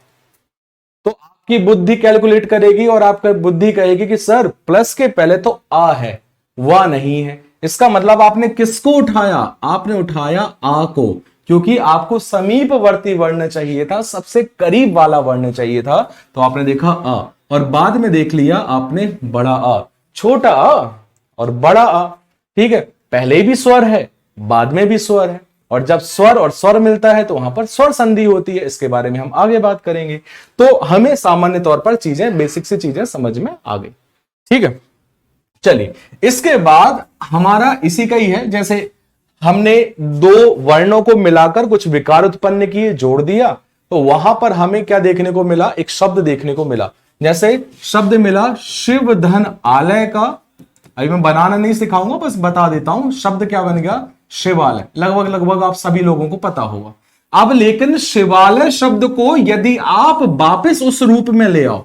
तो आपकी बुद्धि कैलकुलेट करेगी और आपकी बुद्धि कहेगी कि सर प्लस के पहले तो आ है, वा नहीं है। इसका मतलब आपने किसको उठाया, आपने उठाया आ को, क्योंकि आपको समीपवर्ती वर्ण चाहिए था, सबसे करीब वाला वर्ण चाहिए था। तो आपने देखा आ और बाद में देख लिया आपने बड़ा आ, छोटा आ और बड़ा आ। ठीक है, पहले भी स्वर है बाद में भी स्वर है, और जब स्वर और स्वर मिलता है तो वहां पर स्वर संधि होती है। इसके बारे में हम आगे बात करेंगे। तो हमें सामान्य तौर पर चीजें, बेसिक सी चीजें समझ में आ गई। ठीक है, चलिए इसके बाद हमारा इसी का ही है, जैसे हमने दो वर्णों को मिलाकर कुछ विकार उत्पन्न किए, जोड़ दिया, तो वहां पर हमें क्या देखने को मिला, एक शब्द देखने को मिला। जैसे शब्द मिला शिव धन आलय का, अभी मैं बनाना नहीं सिखाऊंगा, बस बता देता हूं शब्द क्या बन गया, शिवालय। लगभग लगभग आप सभी लोगों को पता होगा। अब लेकिन शिवालय शब्द को यदि आप वापस उस रूप में ले आओ,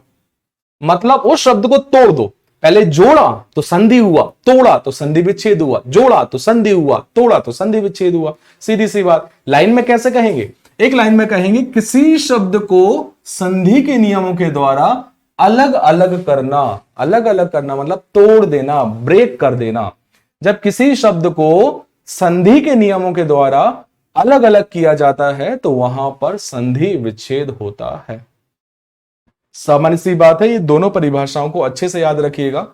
मतलब उस शब्द को तोड़ दो, पहले जोड़ा तो संधि हुआ, तोड़ा तो संधि विच्छेद हुआ, जोड़ा तो संधि हुआ, तोड़ा तो संधि विच्छेद हुआ, सीधी सी बात। लाइन में कैसे कहेंगे, एक लाइन में कहेंगे किसी शब्द को संधि के नियमों के द्वारा अलग अलग करना। अलग अलग करना मतलब तोड़ देना, ब्रेक कर देना। जब किसी शब्द को संधि के नियमों के द्वारा अलग अलग किया जाता है तो वहां पर संधि विच्छेद होता है। सामान्य सी बात है, ये दोनों परिभाषाओं को अच्छे से याद रखिएगा,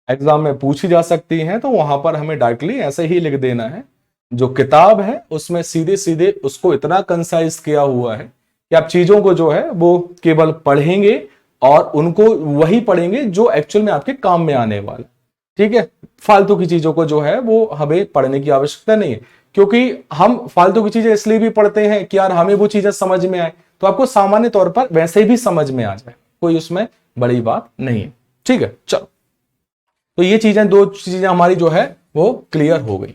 एग्जाम में पूछी जा सकती हैं। तो वहां पर हमें डायरेक्टली ऐसे ही लिख देना है, जो किताब है उसमें सीधे सीधे उसको इतना कंसाइज किया हुआ है कि आप चीजों को जो है वो केवल पढ़ेंगे और उनको वही पढ़ेंगे जो एक्चुअल में आपके काम में आने वाला। ठीक है, फालतू की चीजों को जो है वो हमें पढ़ने की आवश्यकता नहीं है, क्योंकि हम फालतू की चीजें इसलिए भी पढ़ते हैं कि यार हमें वो चीजें समझ में आए, तो आपको सामान्य तौर पर वैसे भी समझ में आ जाए, कोई उसमें बड़ी बात नहीं है। ठीक है, चलो, तो ये चीजें, दो चीजें हमारी जो है वो क्लियर हो गई।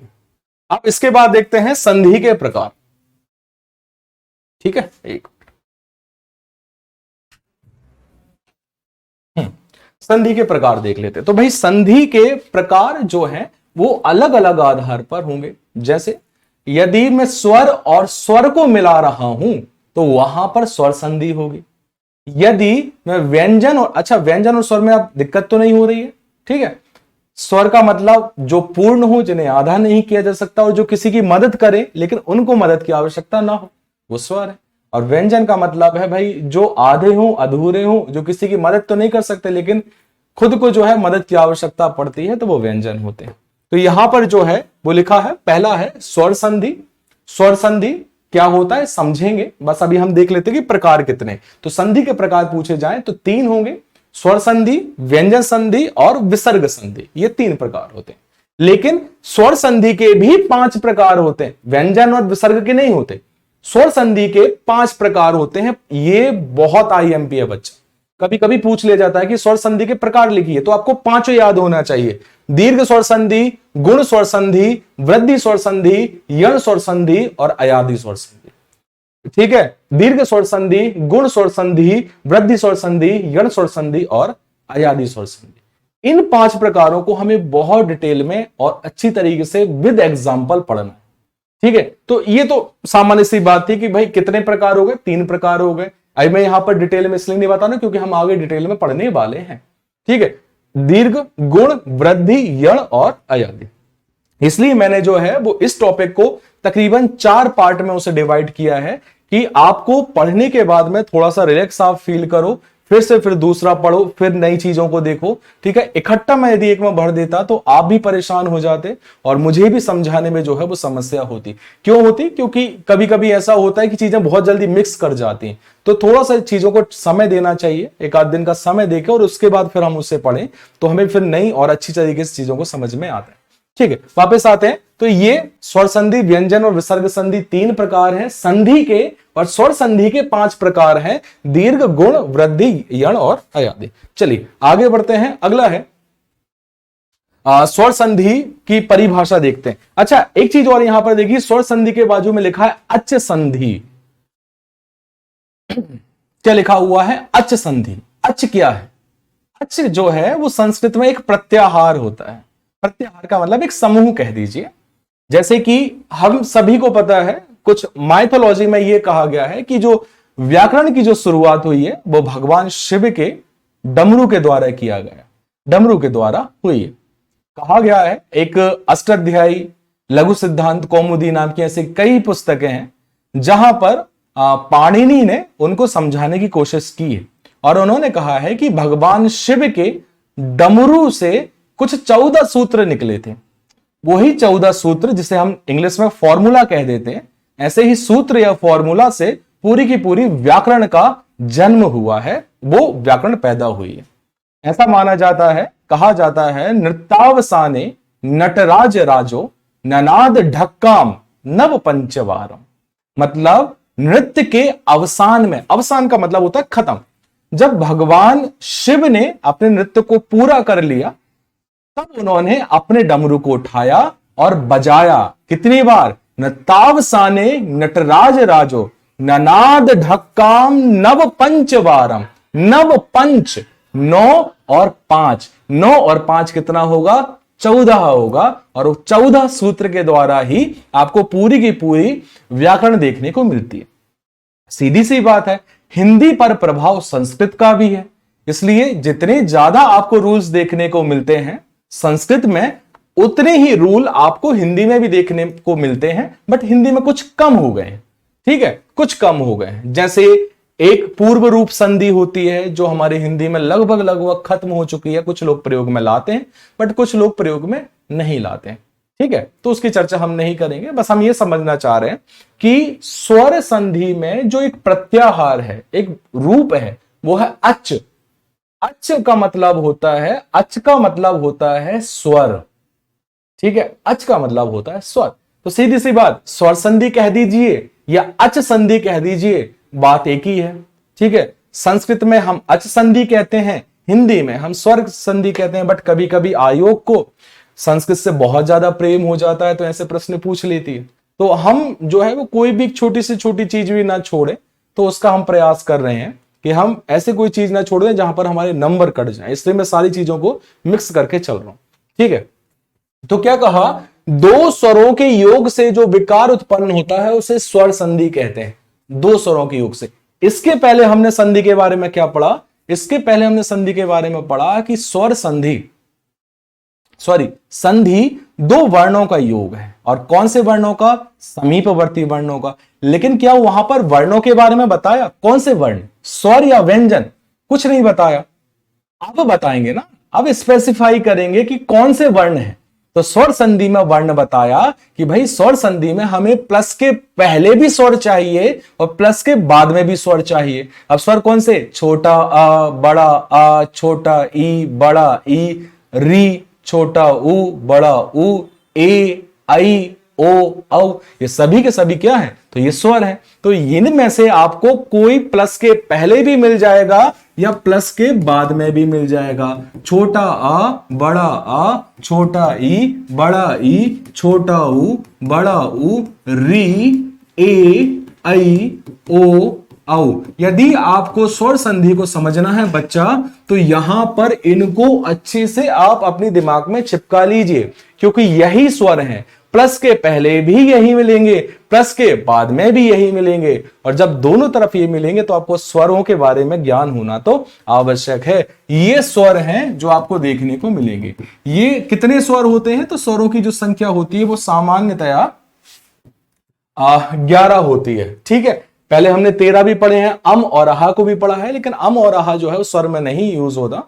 अब इसके बाद देखते हैं संधि के प्रकार। ठीक है, एक संधि के प्रकार देख लेते हैं। तो भाई संधि के प्रकार जो है वो अलग अलग आधार पर होंगे। जैसे यदि मैं स्वर और स्वर को मिला रहा हूं तो वहां पर स्वर संधि होगी। यदि मैं व्यंजन और, अच्छा व्यंजन और स्वर में अब दिक्कत तो नहीं हो रही है। ठीक है, स्वर का मतलब जो पूर्ण हो, जिन्हें आधा नहीं किया जा सकता और जो किसी की मदद करे लेकिन उनको मदद की आवश्यकता ना हो, वो स्वर है। और व्यंजन का मतलब है भाई जो आधे हो, अधूरे हो, जो किसी की मदद तो नहीं कर सकते लेकिन खुद को जो है मदद की आवश्यकता पड़ती है, तो वो व्यंजन होते हैं। तो यहां पर जो है वो लिखा है, पहला है स्वर संधि। स्वर संधि क्या होता है समझेंगे, बस अभी हम देख लेते हैं कि प्रकार कितने। तो संधि के प्रकार पूछे जाएं तो 3 होंगे, स्वर संधि, व्यंजन संधि और विसर्ग संधि, ये 3 प्रकार होते हैं। लेकिन स्वर संधि के भी 5 प्रकार होते हैं, व्यंजन और विसर्ग के नहीं होते। स्वर संधि के 5 प्रकार होते हैं। ये बहुत आईएमपी है बच्चा, कभी कभी पूछ लिया जाता है कि स्वर संधि के प्रकार लिखिए, तो आपको 5 याद होना चाहिए। दीर्घ स्वर संधि, गुण स्वर संधि, वृद्धि स्वर संधि, यण स्वर संधि और अयादि स्वर संधि। ठीक है, दीर्घ स्वर संधि, गुण स्वर संधि, वृद्धि स्वर संधि, यण स्वर संधि और अयादि स्वर संधि। इन 5 प्रकारों को हमें बहुत डिटेल में और अच्छी तरीके से विद एग्जाम्पल पढ़ना है। ठीक है, तो ये तो सामान्य सी बात थी कि भाई कितने प्रकार हो गए, 3 प्रकार हो गए। अभी मैं यहां पर डिटेल में इसलिए नहीं बता रहा क्योंकि हम आगे डिटेल में पढ़ने वाले हैं। ठीक है, दीर्घ, गुण, वृद्धि, यण और अयादि, इसलिए मैंने जो है वो इस टॉपिक को तकरीबन 4 पार्ट में उसे डिवाइड किया है कि आपको पढ़ने के बाद में थोड़ा सा रिलैक्स आप फील करो, फिर दूसरा पढ़ो, फिर नई चीजों को देखो। ठीक है, इकट्ठा मैं यदि एक में भर देता तो आप भी परेशान हो जाते और मुझे भी समझाने में जो है वो समस्या होती। क्यों होती? क्योंकि कभी कभी ऐसा होता है कि चीजें बहुत जल्दी मिक्स कर जाती हैं, तो थोड़ा सा चीजों को समय देना चाहिए, एक आध दिन का समय देकर, और उसके बाद फिर हम उससे पढ़ें तो हमें फिर नई और अच्छी तरीके से चीजों को समझ में आता है। ठीक है, वापस आते हैं। तो ये स्वर संधि, व्यंजन और विसर्ग संधि 3 प्रकार हैं संधि के, और स्वर संधि के 5 प्रकार हैं, दीर्घ, गुण, वृद्धि, यण और अयादि। चलिए आगे बढ़ते हैं। अगला है स्वर संधि की परिभाषा देखते हैं। अच्छा, एक चीज और यहां पर देखिए, स्वर संधि के बाजू में लिखा है अच संधि। क्या लिखा हुआ है? अच संधि। अच क्या है? अच जो है वो संस्कृत में एक प्रत्याहार होता है। प्रत्याहार का मतलब एक समूह कह दीजिए। जैसे कि हम सभी को पता है, कुछ माइथोलॉजी में यह कहा गया है कि जो व्याकरण की जो शुरुआत हुई है वो भगवान शिव के डमरू के द्वारा किया गया, डमरू के द्वारा हुई है। कहा गया है, एक अष्टाध्यायी, लघु सिद्धांत कौमुदी नाम की ऐसी कई पुस्तकें हैं जहां पर पाणिनि ने उनको समझाने की कोशिश की है, और उन्होंने कहा है कि भगवान शिव के डमरू से कुछ 14 सूत्र निकले थे। वही 14 सूत्र जिसे हम इंग्लिश में फॉर्मूला कह देते हैं, ऐसे ही सूत्र या फॉर्मूला से पूरी की पूरी व्याकरण का जन्म हुआ है, वो व्याकरण पैदा हुई है। ऐसा माना जाता है, कहा जाता है, नृत्यावसाने नटराज राजो ननाद ढक्काम नव पंचवारम। मतलब नृत्य के अवसान में, अवसान का मतलब होता है खत्म, जब भगवान शिव ने अपने नृत्य को पूरा कर लिया तब उन्होंने अपने डमरू को उठाया और बजाया। कितनी बार? नृत्यावसाने नटराज राजो ननाद ढक्काम नव पंचवारम। नव पंच, 9 और 5, 9 और 5 कितना होगा? 14 होगा। और 14 सूत्र के द्वारा ही आपको पूरी की पूरी व्याकरण देखने को मिलती है। सीधी सी बात है, हिंदी पर प्रभाव संस्कृत का भी है, इसलिए जितने ज्यादा आपको रूल्स देखने को मिलते हैं संस्कृत में, उतने ही रूल आपको हिंदी में भी देखने को मिलते हैं, बट हिंदी में कुछ कम हो गए हैं। ठीक है, कुछ कम हो गए हैं। जैसे एक पूर्व रूप संधि होती है जो हमारे हिंदी में लगभग खत्म हो चुकी है, कुछ लोग प्रयोग में लाते हैं बट कुछ लोग प्रयोग में नहीं लाते हैं। ठीक है, तो उसकी चर्चा हम नहीं करेंगे, बस हम ये समझना चाह रहे हैं कि स्वर संधि में जो एक प्रत्याहार है, एक रूप है, वो है अच। अच का मतलब होता है, अच का मतलब होता है स्वर। ठीक है, अच का मतलब होता है स्वर। तो सीधी सी बात, स्वर संधि कह दीजिए या अच संधि कह दीजिए, बात एक ही है। ठीक है, संस्कृत में हम अच संधि कहते हैं, हिंदी में हम स्वर संधि कहते हैं, बट कभी कभी आयोग को संस्कृत से बहुत ज्यादा प्रेम हो जाता है तो ऐसे प्रश्न पूछ लेती है। तो हम जो है वो कोई भी छोटी से छोटी चीज भी ना छोड़े, तो उसका हम प्रयास कर रहे हैं कि हम ऐसे कोई चीज ना छोड़ दें जहां पर हमारे नंबर कट जाए, इसलिए मैं सारी चीजों को मिक्स करके चल रहा हूं। ठीक है, तो क्या कहा, 2 स्वरों के योग से जो विकार उत्पन्न होता है उसे स्वर संधि कहते हैं। 2 स्वरों के योग से। इसके पहले हमने संधि के बारे में क्या पढ़ा? इसके पहले हमने संधि के बारे में पढ़ा कि स्वर संधि, संधि 2 वर्णों का योग है। और कौन से वर्णों का? समीपवर्ती वर्णों का। लेकिन क्या वहां पर वर्णों के बारे में बताया? कौन से वर्ण, स्वर या व्यंजन? कुछ नहीं बताया। अब बताएंगे ना, अब स्पेसिफाई करेंगे कि कौन से वर्ण है। तो स्वर संधि में वर्ण बताया कि भाई स्वर संधि में हमें प्लस के पहले भी स्वर चाहिए और प्लस के बाद में भी स्वर चाहिए। अब स्वर कौन से? छोटा आ, बड़ा आ, छोटा ई, बड़ा ई, री, छोटा ऊ, बड़ा ऊ, ए, आई, ओ, औ, ये सभी के सभी क्या है? तो ये स्वर है। तो इनमें से आपको कोई प्लस के पहले भी मिल जाएगा या प्लस के बाद में भी मिल जाएगा। छोटा आ, बड़ा आ, छोटा ई, बड़ा ई, छोटा ऊ, बड़ा ऊ, री, ए, आई, ओ, औ। यदि आपको स्वर संधि को समझना है बच्चा, तो यहां पर इनको अच्छे से आप अपने दिमाग में चिपका लीजिए, क्योंकि यही स्वर हैं। प्लस के पहले भी यही मिलेंगे, प्लस के बाद में भी यही मिलेंगे, और जब दोनों तरफ ये मिलेंगे तो आपको स्वरों के बारे में ज्ञान होना तो आवश्यक है। ये स्वर हैं जो आपको देखने को मिलेंगे। ये कितने स्वर होते हैं? तो स्वरों की जो संख्या होती है वो सामान्यतया 11 होती है। ठीक है, पहले हमने 13 भी पढ़े हैं, अम और आहा को भी पढ़ा है, लेकिन अम और आहा जो है वो स्वर में नहीं यूज होता,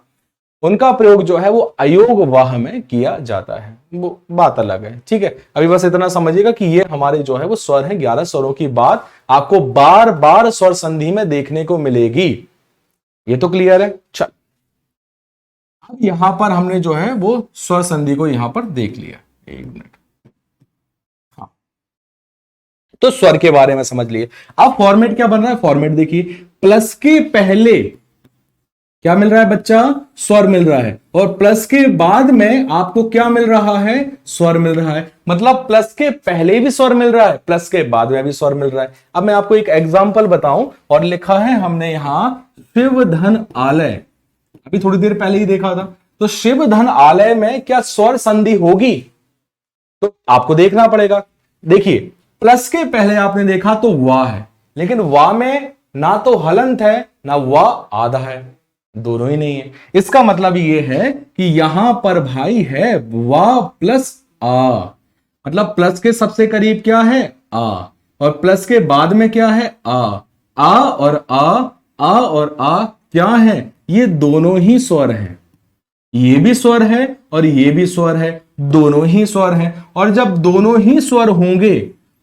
उनका प्रयोग जो है वो अयोग वाह में किया जाता है, वो बात अलग है। ठीक है, अभी बस इतना समझिएगा कि ये हमारे जो है वो स्वर हैं। 11 स्वरों की बात आपको बार बार स्वर संधि में देखने को मिलेगी। ये तो क्लियर है। चल, अब यहां पर हमने जो है वो स्वर संधि को यहां पर देख लिया। एक मिनट, हाँ, तो स्वर के बारे में समझ लिए। अब फॉर्मेट क्या बन रहा है? फॉर्मेट देखिए, प्लस के पहले क्या मिल रहा है बच्चा? स्वर मिल रहा है, और प्लस के बाद में आपको क्या मिल रहा है? स्वर मिल रहा है। मतलब प्लस के पहले भी स्वर मिल रहा है, प्लस के बाद में भी स्वर मिल रहा है। अब मैं आपको एक एग्जांपल बताऊं, और लिखा है हमने यहां शिव धन आलय, अभी थोड़ी देर पहले ही देखा था। तो शिव धन आलय में क्या स्वर संधि होगी? तो आपको देखना पड़ेगा। देखिए, प्लस के पहले आपने देखा तो वाह है, लेकिन वाह में ना तो हलंत है ना वाह आधा है, दोनों ही नहीं है। इसका मतलब ये है कि यहां पर भाई है वाह प्लस आ, मतलब प्लस के सबसे करीब क्या है? आ, और प्लस के बाद में क्या है? आ और आ और आ क्या है? ये दोनों ही स्वर हैं। ये भी स्वर है और ये भी स्वर है, दोनों ही स्वर हैं। और जब दोनों ही स्वर होंगे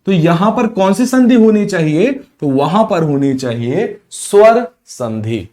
तो यहां पर कौन सी संधि होनी चाहिए? तो वहां पर होनी चाहिए स्वर संधि।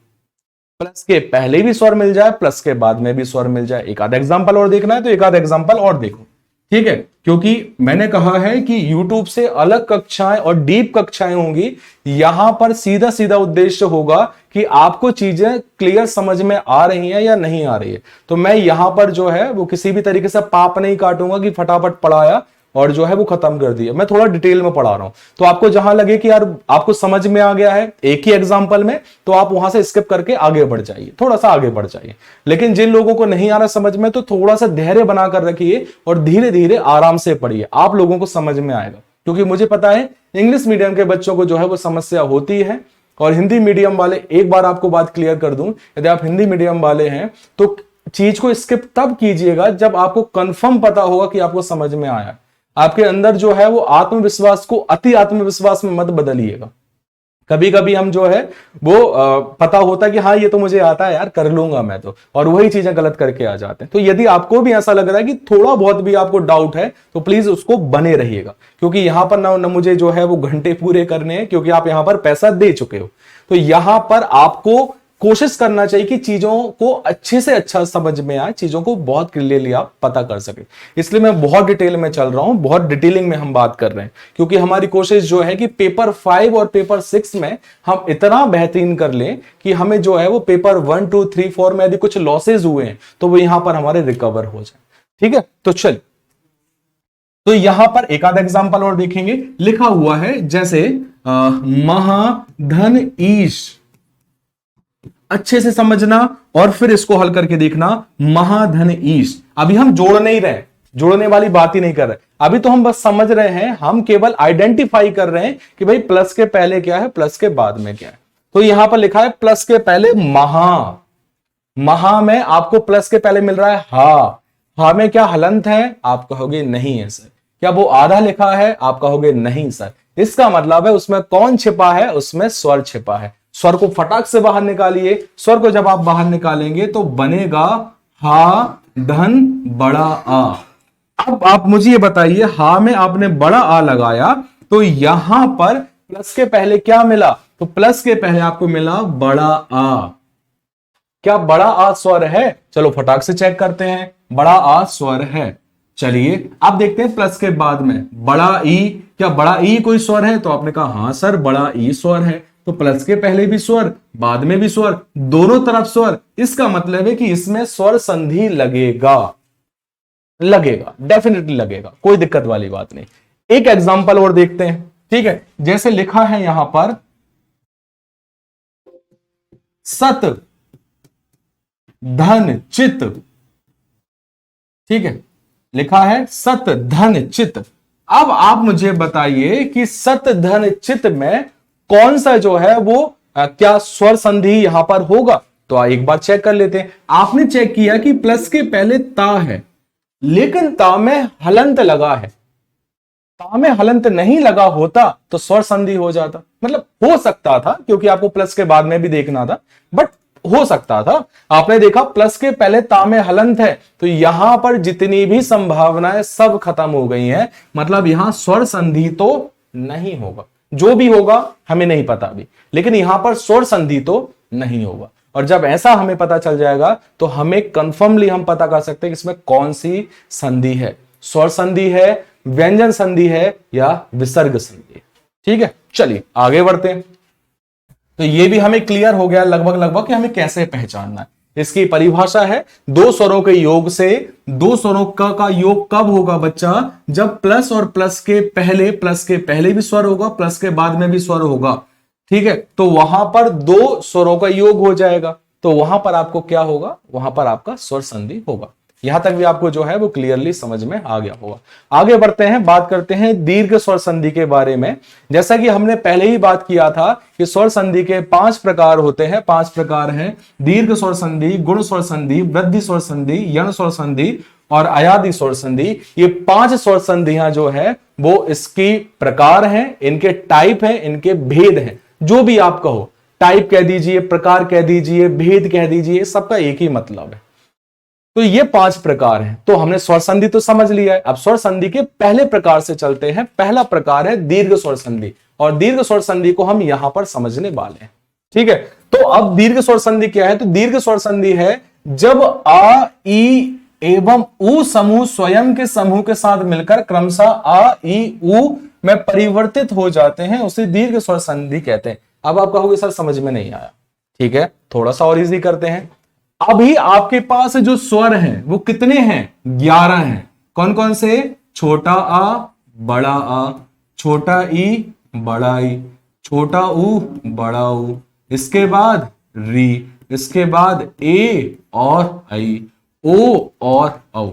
प्लस के पहले भी स्वर मिल जाए, प्लस के बाद में भी स्वर मिल जाए। एक आधा एग्जांपल और देखना है तो एक आधा एग्जांपल और देखो। ठीक है, क्योंकि मैंने कहा है कि YouTube से अलग कक्षाएं और डीप कक्षाएं होंगी। यहां पर सीधा सीधा उद्देश्य होगा कि आपको चीजें क्लियर समझ में आ रही हैं या नहीं आ रही है। तो मैं यहां पर जो है वो किसी भी तरीके से पाप नहीं काटूंगा कि फटाफट पढ़ाया और जो है वो खत्म कर दिया। मैं थोड़ा डिटेल में पढ़ा रहा हूं, तो आपको जहां लगे कि यार आपको समझ में आ गया है एक ही एग्जांपल में, तो आप वहां से स्किप करके आगे बढ़ जाइए, थोड़ा सा आगे बढ़ जाइए। लेकिन जिन लोगों को नहीं आ रहा समझ में, तो थोड़ा सा धैर्य बनाकर रखिए और धीरे धीरे आराम से पढ़िए, आप लोगों को समझ में आएगा। क्योंकि मुझे पता है इंग्लिश मीडियम के बच्चों को जो है वो समस्या होती है, और हिंदी मीडियम वाले, एक बार आपको बात क्लियर कर दूं, यदि आप हिंदी मीडियम वाले हैं तो चीज को स्किप तब कीजिएगा जब आपको कंफर्म पता होगा कि आपको समझ में आया। आपके अंदर जो है वो आत्मविश्वास को अति आत्मविश्वास में मत बदलिएगा। कभी कभी हम जो है वो पता होता है कि हाँ ये तो मुझे आता है यार, कर लूंगा मैं तो, और वही चीजें गलत करके आ जाते हैं। तो यदि आपको भी ऐसा लग रहा है कि थोड़ा बहुत भी आपको डाउट है, तो प्लीज उसको बने रहिएगा, क्योंकि यहां पर ना मुझे जो है वो घंटे पूरे करने हैं, क्योंकि आप यहां पर पैसा दे चुके हो। तो यहां पर आपको कोशिश करना चाहिए कि चीजों को अच्छे से अच्छा समझ में आए, चीजों को बहुत क्लियरली आप पता कर सके। इसलिए मैं बहुत डिटेल में चल रहा हूं, बहुत डिटेलिंग में हम बात कर रहे हैं, क्योंकि हमारी कोशिश जो है कि पेपर 5 और पेपर 6 में हम इतना बेहतरीन कर लें कि हमें जो है वो पेपर 1, 2, 3, 4 में यदि कुछ लॉसेज हुए हैं तो वो यहां पर हमारे रिकवर हो जाए। ठीक है, तो चल, तो यहां पर एक आधा एग्जांपल और देखेंगे। लिखा हुआ है जैसे महाधन ईश, अच्छे से समझना और फिर इसको हल करके देखना। महाधन ईश, अभी हम जोड़ नहीं रहे, जोड़ने वाली बात ही नहीं कर रहे, अभी तो हम बस समझ रहे हैं, हम केवल आइडेंटिफाई कर रहे हैं कि भाई प्लस के पहले क्या है, प्लस के बाद में क्या है। तो यहां पर लिखा है प्लस के पहले महा, महा में आपको प्लस के पहले मिल रहा है हा, हा में क्या हलंत है? आप कहोगे नहीं है सर। क्या वो आधा लिखा है? आप कहोगे नहीं सर। इसका मतलब है उसमें कौन छिपा है? उसमें स्वर छिपा है। स्वर को फटाक से बाहर निकालिए। स्वर को जब आप बाहर निकालेंगे तो बनेगा हा धन बड़ा आ। अब आप मुझे ये बताइए, हा में आपने बड़ा आ लगाया तो यहां पर प्लस के पहले क्या मिला? तो प्लस के पहले आपको मिला बड़ा आ। क्या बड़ा आ स्वर है? चलो फटाक से चेक करते हैं, बड़ा आ स्वर है। चलिए अब देखते हैं प्लस के बाद में बड़ा ई। क्या बड़ा ई कोई स्वर है? तो आपने कहा हां सर बड़ा ई स्वर है। तो प्लस के पहले भी स्वर, बाद में भी स्वर, दोनों तरफ स्वर। इसका मतलब है कि इसमें स्वर संधि लगेगा, लगेगा, डेफिनेटली लगेगा, कोई दिक्कत वाली बात नहीं। एक एग्जांपल और देखते हैं, ठीक है। जैसे लिखा है यहां पर सत धन चित, ठीक है, लिखा है सत धन चित। अब आप मुझे बताइए कि सत धन चित में कौन सा जो है वो क्या स्वर संधि यहां पर होगा? तो एक बार चेक कर लेते हैं। आपने चेक किया कि प्लस के पहले ता है, लेकिन ता में हलंत लगा है। ता में हलंत नहीं लगा होता तो स्वर संधि हो जाता, मतलब हो सकता था, क्योंकि आपको प्लस के बाद में भी देखना था, बट हो सकता था। आपने देखा प्लस के पहले ता में हलंत है, तो यहां पर जितनी भी संभावनाएं सब खत्म हो गई हैं, मतलब यहां स्वर संधि तो नहीं होगा। जो भी होगा हमें नहीं पता अभी, लेकिन यहां पर स्वर संधि तो नहीं होगा। और जब ऐसा हमें पता चल जाएगा तो हमें कंफर्मली हम पता कर सकते हैं कि इसमें कौन सी संधि है, स्वर संधि है, व्यंजन संधि है या विसर्ग संधि। ठीक है, चलिए आगे बढ़ते हैं। तो ये भी हमें क्लियर हो गया लगभग लगभग कि हमें कैसे पहचानना है। इसकी परिभाषा है दो स्वरों के योग से। दो स्वरों का योग कब होगा बच्चा? जब प्लस और प्लस के पहले भी स्वर होगा, प्लस के बाद में भी स्वर होगा, ठीक है। तो वहां पर दो स्वरों का योग हो जाएगा, तो वहां पर आपको क्या होगा? वहां पर आपका स्वर संधि होगा। यहां तक भी आपको जो है वो क्लियरली समझ में आ गया होगा। आगे बढ़ते हैं, बात करते हैं दीर्घ स्वर संधि के बारे में। जैसा कि हमने पहले ही बात किया था कि स्वर संधि के 5 प्रकार होते हैं। 5 प्रकार हैं: दीर्घ स्वर संधि, गुण स्वर संधि, वृद्धि स्वर संधि, यण स्वर संधि और अयादि स्वर संधि। ये 5 स्वर संधियां जो है वो इसकी प्रकार हैं, इनके टाइप हैं, इनके भेद हैं। जो भी आप कहो, टाइप कह दीजिए, प्रकार कह दीजिए, भेद कह दीजिए, सबका एक ही मतलब है। तो ये 5 प्रकार हैं। तो हमने स्वर संधि तो समझ लिया है। अब स्वर संधि के पहले प्रकार से चलते हैं। पहला प्रकार है दीर्घ स्वर संधि, और दीर्घ स्वर संधि को हम यहां पर समझने वाले हैं, ठीक है। तो अब दीर्घ स्वर संधि क्या है? तो दीर्घ स्वर संधि है जब आ, ई एवं उ समूह स्वयं के समूह के साथ मिलकर क्रमशः आ, ई, उ में परिवर्तित हो जाते हैं, उसे दीर्घ स्वर संधि कहते हैं। अब आप कहोगे सर समझ में नहीं आया, ठीक है, थोड़ा सा और इजी करते हैं। अभी आपके पास जो स्वर हैं वो कितने हैं? 11 हैं। कौन कौन से? छोटा आ, बड़ा आ, छोटा ई, बड़ा ई, छोटा ऊ, बड़ा ऊ, इसके बाद री, इसके बाद ए और आई, ओ और औ।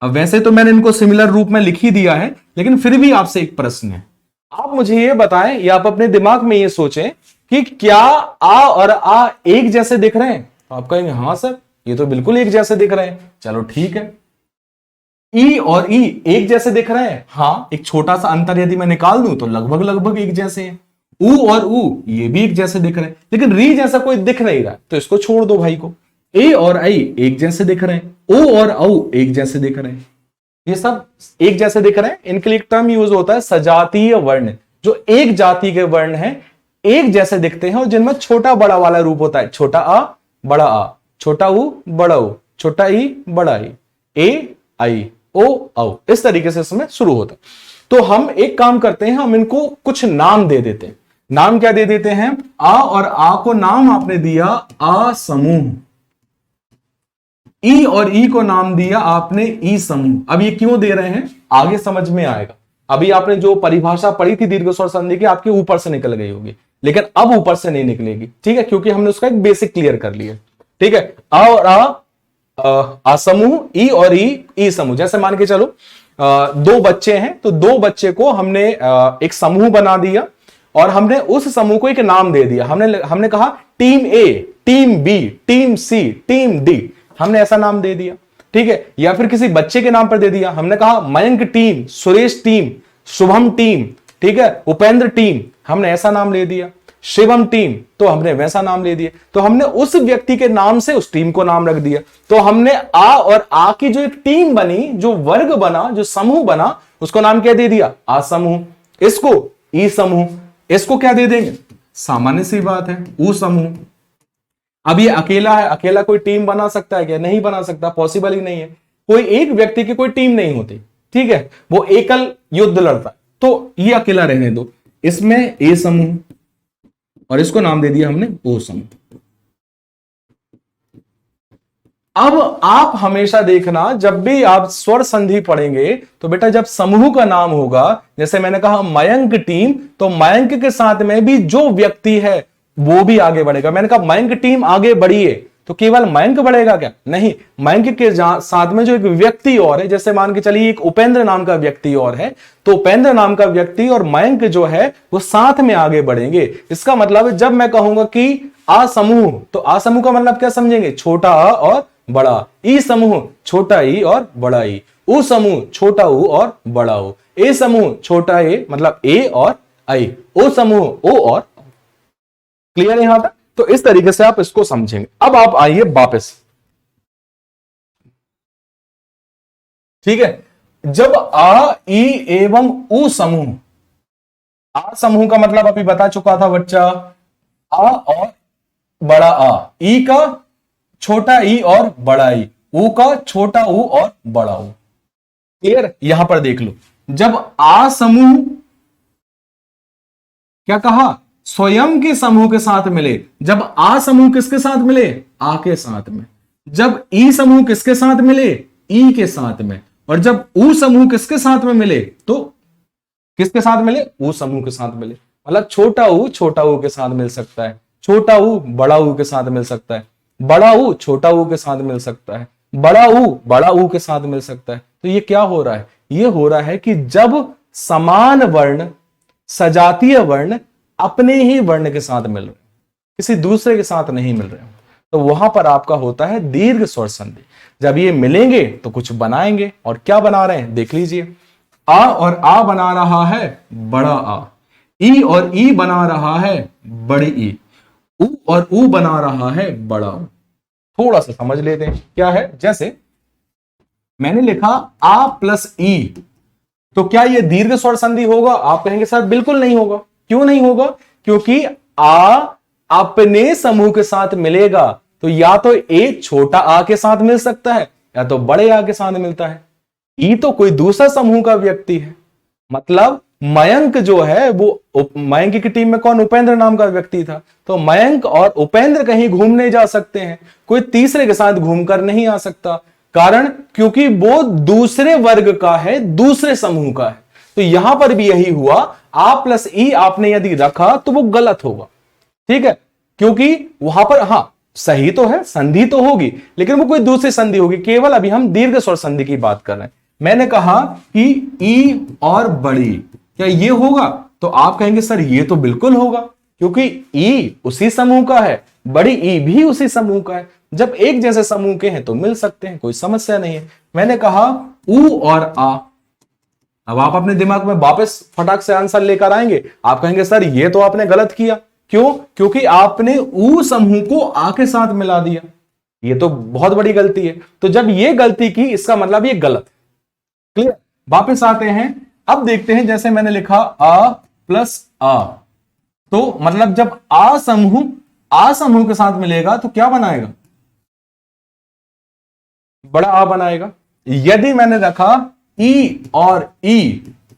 अब वैसे तो मैंने इनको सिमिलर रूप में लिख ही दिया है, लेकिन फिर भी आपसे एक प्रश्न है। आप मुझे ये बताएं या आप अपने दिमाग में ये सोचें कि क्या आ और आ एक जैसे दिख रहे हैं? तो आप कहेंगे हाँ सर ये तो बिल्कुल एक जैसे दिख रहे हैं। चलो ठीक है। ई और ई एक जैसे दिख रहे हैं? हाँ, एक छोटा सा अंतर यदि मैं निकाल दूं तो लगभग लगभग एक जैसे हैं। ऊ और ऊ ये भी एक जैसे दिख रहे हैं, लेकिन री जैसा कोई दिख नहीं रहा, तो इसको छोड़ दो भाई को। ए और आई एक जैसे दिख रहे हैं, ओ और औ एक जैसे दिख रहे हैं, ये सब एक जैसे दिख रहे हैं। इनके लिए एक टर्म यूज होता है सजातीय वर्ण। जो एक जाति के वर्ण हैं एक जैसे दिखते हैं और जिनमें छोटा बड़ा वाला रूप होता है। छोटा आ, बड़ा आ, छोटा ऊ, बड़ा ऊ, छोटा ई, बड़ा ई, ए, आई, ओ, औ, इस तरीके से इसमें शुरू होता है। तो हम एक काम करते हैं, हम इनको कुछ नाम दे देते हैं। नाम क्या दे देते हैं? आ और आ को नाम आपने दिया आ समूह, ई और ई को नाम दिया आपने ई समूह। अब ये क्यों दे रहे हैं आगे समझ में आएगा। अभी आपने जो परिभाषा पढ़ी थी दीर्घ स्वर संधि की, आपके ऊपर से निकल गई होगी, लेकिन अब ऊपर से नहीं निकलेगी, ठीक है, क्योंकि हमने उसका एक बेसिक क्लियर कर लिया, ठीक है। आ और आ समूह, ई और ई समूह। जैसे मान के चलो दो बच्चे हैं, तो दो बच्चे को हमने एक समूह बना दिया और हमने उस समूह को एक नाम दे दिया। हमने कहा टीम ए, टीम बी, टीम सी, टीम डी, हमने ऐसा नाम दे दिया, ठीक है। या फिर किसी बच्चे के नाम पर दे दिया, हमने कहा Mayank team, Suresh team, Shubham team, ठीक है, उपेंद्र टीम, हमने ऐसा नाम ले दिया। शिवम टीम, तो हमने वैसा नाम ले दिया, तो हमने उस व्यक्ति के नाम से उस टीम को नाम रख दिया। तो हमने आ और आ की जो एक टीम बनी, जो वर्ग बना, जो समूह बना, उसको नाम क्या दे दिया? आ समूह। इसको ई समूह, इसको क्या दे देंगे? सामान्य सी बात है, ऊ समूह। अब ये अकेला है, अकेला कोई टीम बना सकता है क्या? नहीं बना सकता, पॉसिबल ही नहीं है। कोई एक व्यक्ति की कोई टीम नहीं होती, ठीक है, वो एकल युद्ध लड़ता है, तो ये अकेला रहने दो। इसमें ए समूह और इसको नाम दे दिया हमने ओ समूह। अब आप हमेशा देखना, जब भी आप स्वर संधि पढ़ेंगे तो बेटा जब समूह का नाम होगा, जैसे मैंने कहा मयंक टीम, तो मयंक के साथ में भी जो व्यक्ति है वो भी आगे बढ़ेगा। मैंने कहा मयंक टीम आगे बढ़ी है, तो केवल मयंक बढ़ेगा क्या? नहीं, मयंक के साथ में जो एक व्यक्ति और है, जैसे मान के चलिए एक उपेंद्र नाम का व्यक्ति और है, तो उपेंद्र नाम का व्यक्ति और मयंक जो है वो साथ में आगे बढ़ेंगे। इसका मतलब है जब मैं कहूंगा कि आ समूह, तो आ समूह का मतलब क्या समझेंगे? छोटा आ और बड़ा। ई समूह छोटा ई और बड़ा ई। उ समूह छोटा उ और बड़ा उ। ए समूह छोटा ए मतलब ए और आई। ओ समूह ओ और। क्लियर है यहां तक? तो इस तरीके से आप इसको समझेंगे। अब आप आइए वापस, ठीक है। जब आ ई एवं उ समूह, आ समूह का मतलब अभी बता चुका था बच्चा, आ और बड़ा आ, ई का छोटा ई और बड़ा ई, ऊ का छोटा ऊ और बड़ा ऊ। क्लियर? यहां पर देख लो, जब आ समूह क्या कहा? स्वयं के समूह के साथ मिले। जब आ समूह किसके साथ मिले? आ के साथ में। जब ई समूह किसके साथ मिले? ई के साथ में। और जब ऊ समूह किसके साथ में मिले? तो किसके साथ मिले? ऊ समूह के साथ मिले। मतलब छोटा ऊ के साथ मिल सकता है, छोटा ऊ बड़ा ऊ के साथ मिल सकता है, बड़ा ऊ छोटा ऊ के साथ मिल सकता है, बड़ा ऊ के साथ मिल सकता है। तो ये क्या हो रहा है? ये हो रहा है कि जब समान वर्ण, सजातीय वर्ण अपने ही वर्ण के साथ मिल रहे, किसी दूसरे के साथ नहीं मिल रहे, तो वहां पर आपका होता है दीर्घ स्वर संधि। जब ये मिलेंगे तो कुछ बनाएंगे, और क्या बना रहे हैं देख लीजिए। आ और आ बना रहा है बड़ा आ, ई और ई बना रहा है बड़ी ई, ऊ और ऊ बना रहा है बड़ा ऊ। थोड़ा सा समझ लेते हैं क्या है। जैसे मैंने लिखा आ प्लस ई, तो क्या ये दीर्घ स्वर संधि होगा? आप कहेंगे सर बिल्कुल नहीं होगा। क्यों नहीं होगा? क्योंकि आ अपने समूह के साथ मिलेगा, तो या तो ए छोटा आ के साथ मिल सकता है या तो बड़े आ के साथ मिलता है। ई तो कोई दूसरा समूह का व्यक्ति है, मतलब मयंक जो है वो मयंक की टीम में कौन? उपेंद्र नाम का व्यक्ति था। तो मयंक और उपेंद्र कहीं घूमने जा सकते हैं, कोई तीसरे के साथ घूमकर नहीं आ सकता। कारण क्योंकि वो दूसरे वर्ग का है, दूसरे समूह का है। तो यहां पर भी यही हुआ, आ प्लस ई आपने यदि रखा तो वो गलत होगा, ठीक है, क्योंकि वहां पर हां सही तो है, संधि तो होगी, लेकिन वो कोई दूसरी संधि होगी। केवल अभी हम दीर्घ स्वर संधि की बात कर रहे हैं। मैंने कहा कि ई और बड़ी, क्या ये होगा? तो आप कहेंगे सर ये तो बिल्कुल होगा, क्योंकि ई उसी समूह का है, बड़ी ई भी उसी समूह का है। जब एक जैसे समूह के हैं तो मिल सकते हैं, कोई समस्या नहीं है। मैंने कहा ऊ और आ। अब आप अपने दिमाग में वापस फटाक से आंसर लेकर आएंगे। आप कहेंगे सर ये तो आपने गलत किया। क्यों? क्योंकि आपने ऊ समूह को आ के साथ मिला दिया। ये तो बहुत बड़ी गलती है। तो जब ये गलती की, इसका मतलब ये गलत है। क्लियर? वापस आते हैं, अब देखते हैं। जैसे मैंने लिखा आ प्लस आ, तो मतलब जब आ समूह के साथ मिलेगा तो क्या बनाएगा? बड़ा आ बनाएगा। यदि मैंने रखा ई और ई,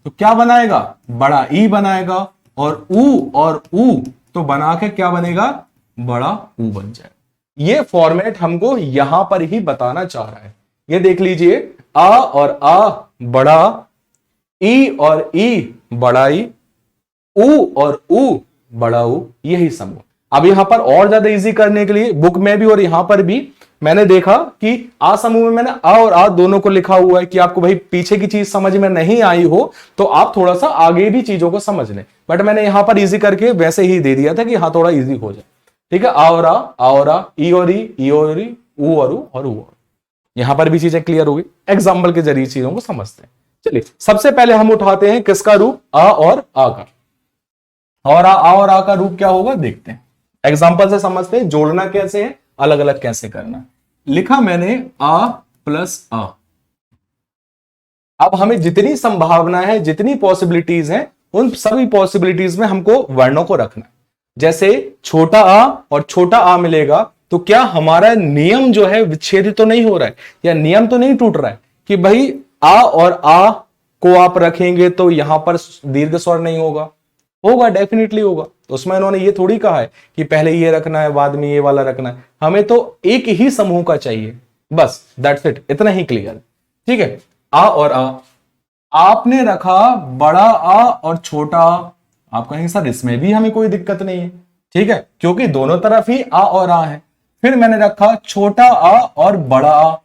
तो क्या बनाएगा? बड़ा ई बनाएगा। और ऊ तो बना के क्या बनेगा? बड़ा ऊ बन जाएगा। ये फॉर्मेट हमको यहां पर ही बताना चाह रहा है। ये देख लीजिए, आ और आ बड़ा, ई और ई बड़ा ई, ऊ और ऊ बड़ा ऊ, यही समूह। अब यहां पर और ज्यादा इजी करने के लिए बुक में भी और यहां पर भी मैंने देखा कि आ समूह में मैंने आ और आ दोनों को लिखा हुआ है कि आपको भाई पीछे की चीज समझ में नहीं आई हो तो आप थोड़ा सा आगे भी चीजों को समझ लें। बट मैंने यहां पर इजी करके वैसे ही दे दिया था कि हाँ थोड़ा इजी हो जाए। ठीक है, आ और आ, ई और ई और ई, ऊ और ऊ और ऊ। यहां पर भी चीजें क्लियर होगी, एग्जाम्पल के जरिए चीजों को समझते हैं। चलिए सबसे पहले हम उठाते हैं किसका रूप? आ और आ का। और आ का रूप क्या होगा देखते हैं, एग्जाम्पल से समझते हैं जोड़ना कैसे है, अलग अलग कैसे करना है। लिखा मैंने आ प्लस आ। अब हमें जितनी संभावना है, जितनी पॉसिबिलिटीज हैं, उन सभी पॉसिबिलिटीज में हमको वर्णों को रखना है। जैसे छोटा आ और छोटा आ मिलेगा तो क्या हमारा नियम जो है विच्छेदित तो नहीं हो रहा है, या नियम तो नहीं टूट रहा है कि भाई आ और आ को आप रखेंगे तो यहां पर दीर्घ स्वर नहीं होगा? होगा, डेफिनेटली होगा। तो उसमें इन्होंने ये थोड़ी कहा है कि पहले ये रखना है बाद में ये वाला रखना है, हमें तो एक ही समूह का चाहिए, बस दैट्स इट, इतना ही क्लियर। ठीक है, आ और आ, आपने रखा बड़ा आ और छोटा आ, आप कहेंगे सर इसमें भी हमें कोई दिक्कत नहीं है, ठीक है, क्योंकि दोनों तरफ ही आ और आ है। फिर मैंने रखा छोटा आ और बड़ा आ,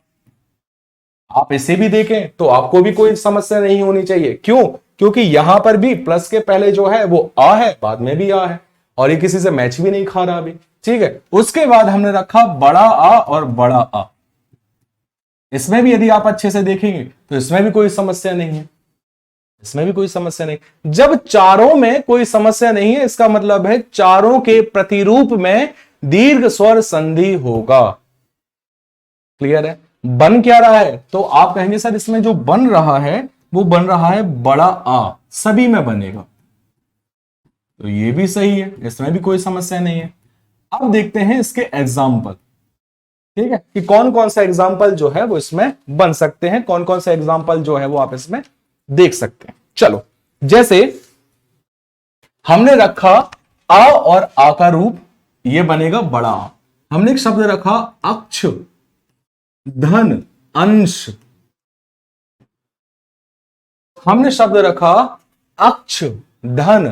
आप इसे भी देखें तो आपको भी कोई समस्या नहीं होनी चाहिए। क्यों? क्योंकि यहां पर भी प्लस के पहले जो है वो आ है, बाद में भी आ है, और ये किसी से मैच भी नहीं खा रहा अभी। ठीक है, उसके बाद हमने रखा बड़ा आ और बड़ा आ, इसमें भी यदि आप अच्छे से देखेंगे तो इसमें भी कोई समस्या नहीं है, इसमें भी कोई समस्या नहीं। जब चारों में कोई समस्या नहीं है, इसका मतलब है चारों के प्रतिरूप में दीर्घ स्वर संधि होगा। क्लियर है? बन क्या रहा है? तो आप कहेंगे सर इसमें जो बन रहा है वो बन रहा है बड़ा आ, सभी में बनेगा, तो ये भी सही है, इसमें भी कोई समस्या नहीं है। अब देखते हैं इसके एग्जाम्पल, ठीक है, कि कौन कौन सा एग्जाम्पल जो है वो इसमें बन सकते हैं, कौन कौन सा एग्जाम्पल जो है वो आप इसमें देख सकते हैं। चलो, जैसे हमने रखा आ और आ का रूप, ये बनेगा बड़ा आ। हमने एक शब्द रखा अक्ष, धन, अंश, हमने शब्द रखा अक्ष, धन,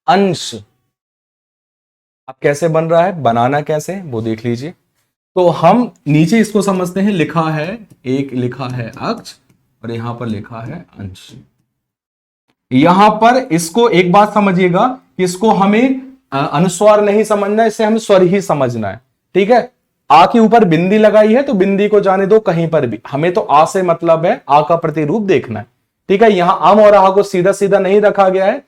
अंश। अब कैसे बन रहा है, बनाना कैसे वो देख लीजिए। तो हम नीचे इसको समझते हैं, लिखा है, एक लिखा है अक्ष और यहां पर लिखा है अंश। यहां पर इसको एक बात समझिएगा कि इसको हमें अनुस्वार नहीं समझना, इसे हमें स्वर ही समझना है। ठीक है, आ के ऊपर बिंदी लगाई है तो बिंदी को जाने दो कहीं पर भी, हमें तो आ से मतलब है, आ का प्रतिरूप देखना है। ठीक है, यहां अम और आ को सीधा सीधा नहीं रखा गया है,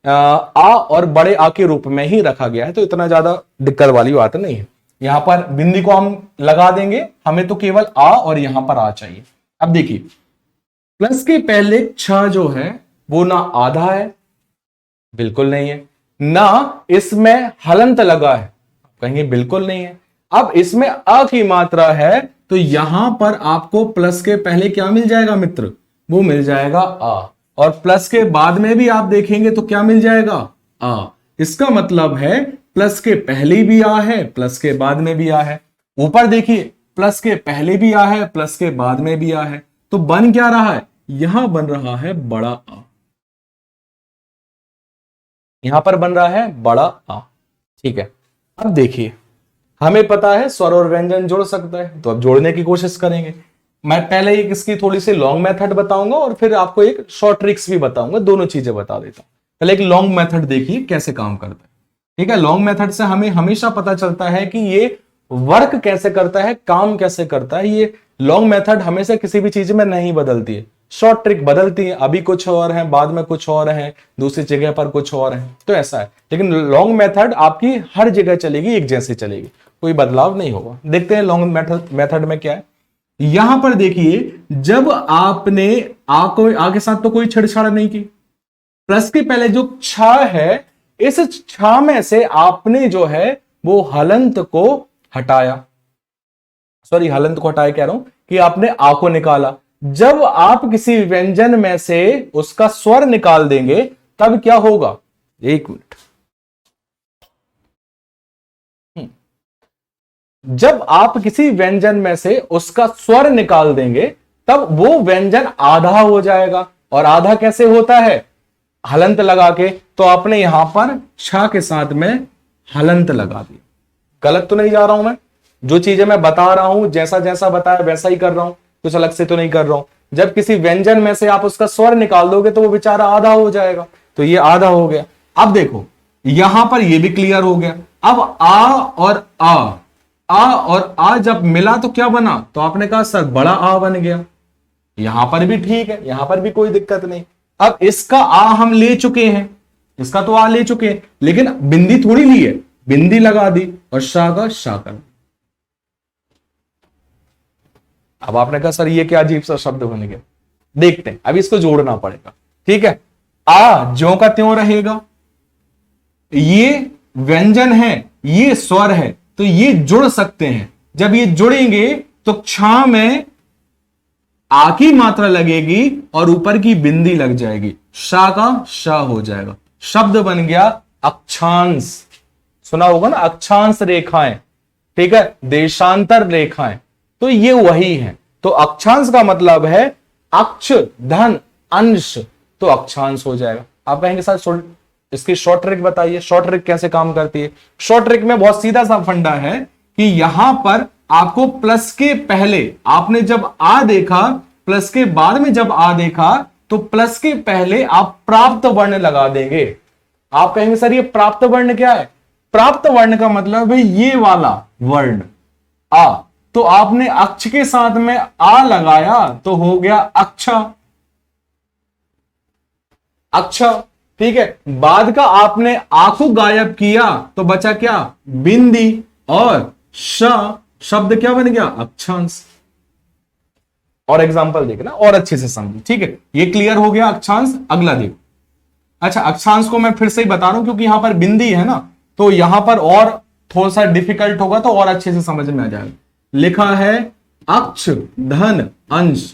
आ और बड़े आ के रूप में ही रखा गया है, तो इतना ज्यादा दिक्कत वाली बात नहीं है। यहां पर बिंदी को हम लगा देंगे, हमें तो केवल आ और यहां पर आ चाहिए। अब देखिए, प्लस के पहले छ जो है वो ना आधा है, बिल्कुल नहीं है, ना इसमें हलंत लगा है, कहेंगे बिल्कुल नहीं है। अब इसमें अ की मात्रा है तो यहां पर आपको प्लस के पहले क्या मिल जाएगा मित्र, वो मिल जाएगा आ, और प्लस के बाद में भी आप देखेंगे तो क्या मिल जाएगा, आ। इसका मतलब है प्लस के पहले भी आ है, प्लस के बाद में भी आ है। ऊपर देखिए, प्लस के पहले भी आ है, प्लस के बाद में भी आ है, तो बन क्या रहा है, यहां बन रहा है बड़ा आ, यहां पर बन रहा है बड़ा आ। ठीक है, अब देखिए, हमें पता है स्वर और व्यंजन जोड़ सकता है, तो अब जोड़ने की कोशिश करेंगे। मैं पहले एक इसकी थोड़ी सी लॉन्ग मेथड बताऊंगा और फिर आपको एक शॉर्ट ट्रिक्स भी बताऊंगा, दोनों चीजें बता देता हूं। पहले एक लॉन्ग मेथड देखिए कैसे काम करता है। ठीक है, लॉन्ग मेथड से हमें हमेशा पता चलता है कि ये वर्क कैसे करता है, काम कैसे करता है। ये लॉन्ग मेथड हमेशा किसी भी चीज में नहीं बदलती है, शॉर्ट ट्रिक बदलती है, अभी कुछ और है, बाद में कुछ और है, दूसरी जगह पर कुछ और है, तो ऐसा है। लेकिन लॉन्ग मेथड आपकी हर जगह चलेगी, एक जैसी चलेगी, कोई बदलाव नहीं होगा। देखते हैं लॉन्ग मेथड में क्या है। यहां पर देखिए, जब आपने आ के साथ तो कोई छेड़छाड़ नहीं की, प्लस के पहले जो छ है, इस छ में से आपने जो है वो हलंत को हटाया, सॉरी हलंत को हटाया कह रहा हूं कि आपने आ को निकाला। जब आप किसी व्यंजन में से उसका स्वर निकाल देंगे तब क्या होगा, एक मिनट, जब आप किसी व्यंजन में से उसका स्वर निकाल देंगे तब वो व्यंजन आधा हो जाएगा। और आधा कैसे होता है, हलंत लगा के। तो आपने यहां पर छ के साथ में हलंत लगा दिया। गलत तो नहीं जा रहा हूं मैं, जो चीजें मैं बता रहा हूं जैसा जैसा बताया वैसा ही कर रहा हूं, कुछ अलग से तो नहीं कर रहा हूं। जब किसी व्यंजन में से आप उसका स्वर निकाल दोगे तो वो बेचारा आधा हो जाएगा, तो ये आधा हो गया। अब देखो, यहां पर ये भी क्लियर हो गया। अब आ और आ जब मिला तो क्या बना, तो आपने कहा सर बड़ा आ बन गया। यहां पर भी ठीक है, यहां पर भी कोई दिक्कत नहीं। अब इसका आ हम ले चुके हैं, इसका तो आ ले चुके हैं, लेकिन बिंदी थोड़ी ली है, बिंदी लगा दी और शाह का शाह कर। अब आपने कहा सर ये क्या अजीब सा शब्द बन गया, देखते हैं, अभी इसको जोड़ना पड़ेगा। ठीक है, आ ज्यों का त्यों रहेगा, ये व्यंजन है, ये स्वर है, तो ये जुड़ सकते हैं। जब ये जुड़ेंगे तो क्षा में आ की मात्रा लगेगी और ऊपर की बिंदी लग जाएगी, शा का शा हो जाएगा, शब्द बन गया अक्षांश। सुना होगा ना अक्षांश रेखाएं, ठीक है, देशांतर रेखाएं, तो ये वही है। तो अक्षांश का मतलब है अक्ष धन अंश, तो अक्षांश हो जाएगा। आप कहेंगे सर इसकी शॉर्ट ट्रिक बताइए, शॉर्ट ट्रिक कैसे काम करती है? शॉर्ट ट्रिक में बहुत सीधा सा फंडा है कि यहां पर आपको प्लस के पहले, आपने जब आ देखा, प्लस के बाद में जब आ देखा, तो प्लस के पहले आप प्राप्त वर्ण लगा देंगे। आप कहेंगे सर ये प्राप्त वर्ण क्या है? प्राप्त वर्ण का मतलब है ये वाला वर्ण आ, तो आपने अक्ष के साथ में आ लगाया तो हो गया अच्छा, अच्छा, ठीक है। बाद का आपने आ को गायब किया तो बचा क्या? बिंदी, और श शब्द क्या बन गया? अक्षांश। और एग्जांपल देखना और अच्छे से समझिए, ठीक है। ये क्लियर हो गया अक्षांश। अगला देखो। अच्छा, अक्षांश को मैं फिर से ही बता रहा हूं क्योंकि यहां पर बिंदी है ना, तो यहां पर और थोड़ा सा डिफिकल्ट होगा तो और अच्छे से समझ में आ जाएगा। लिखा है अक्ष धन अंश।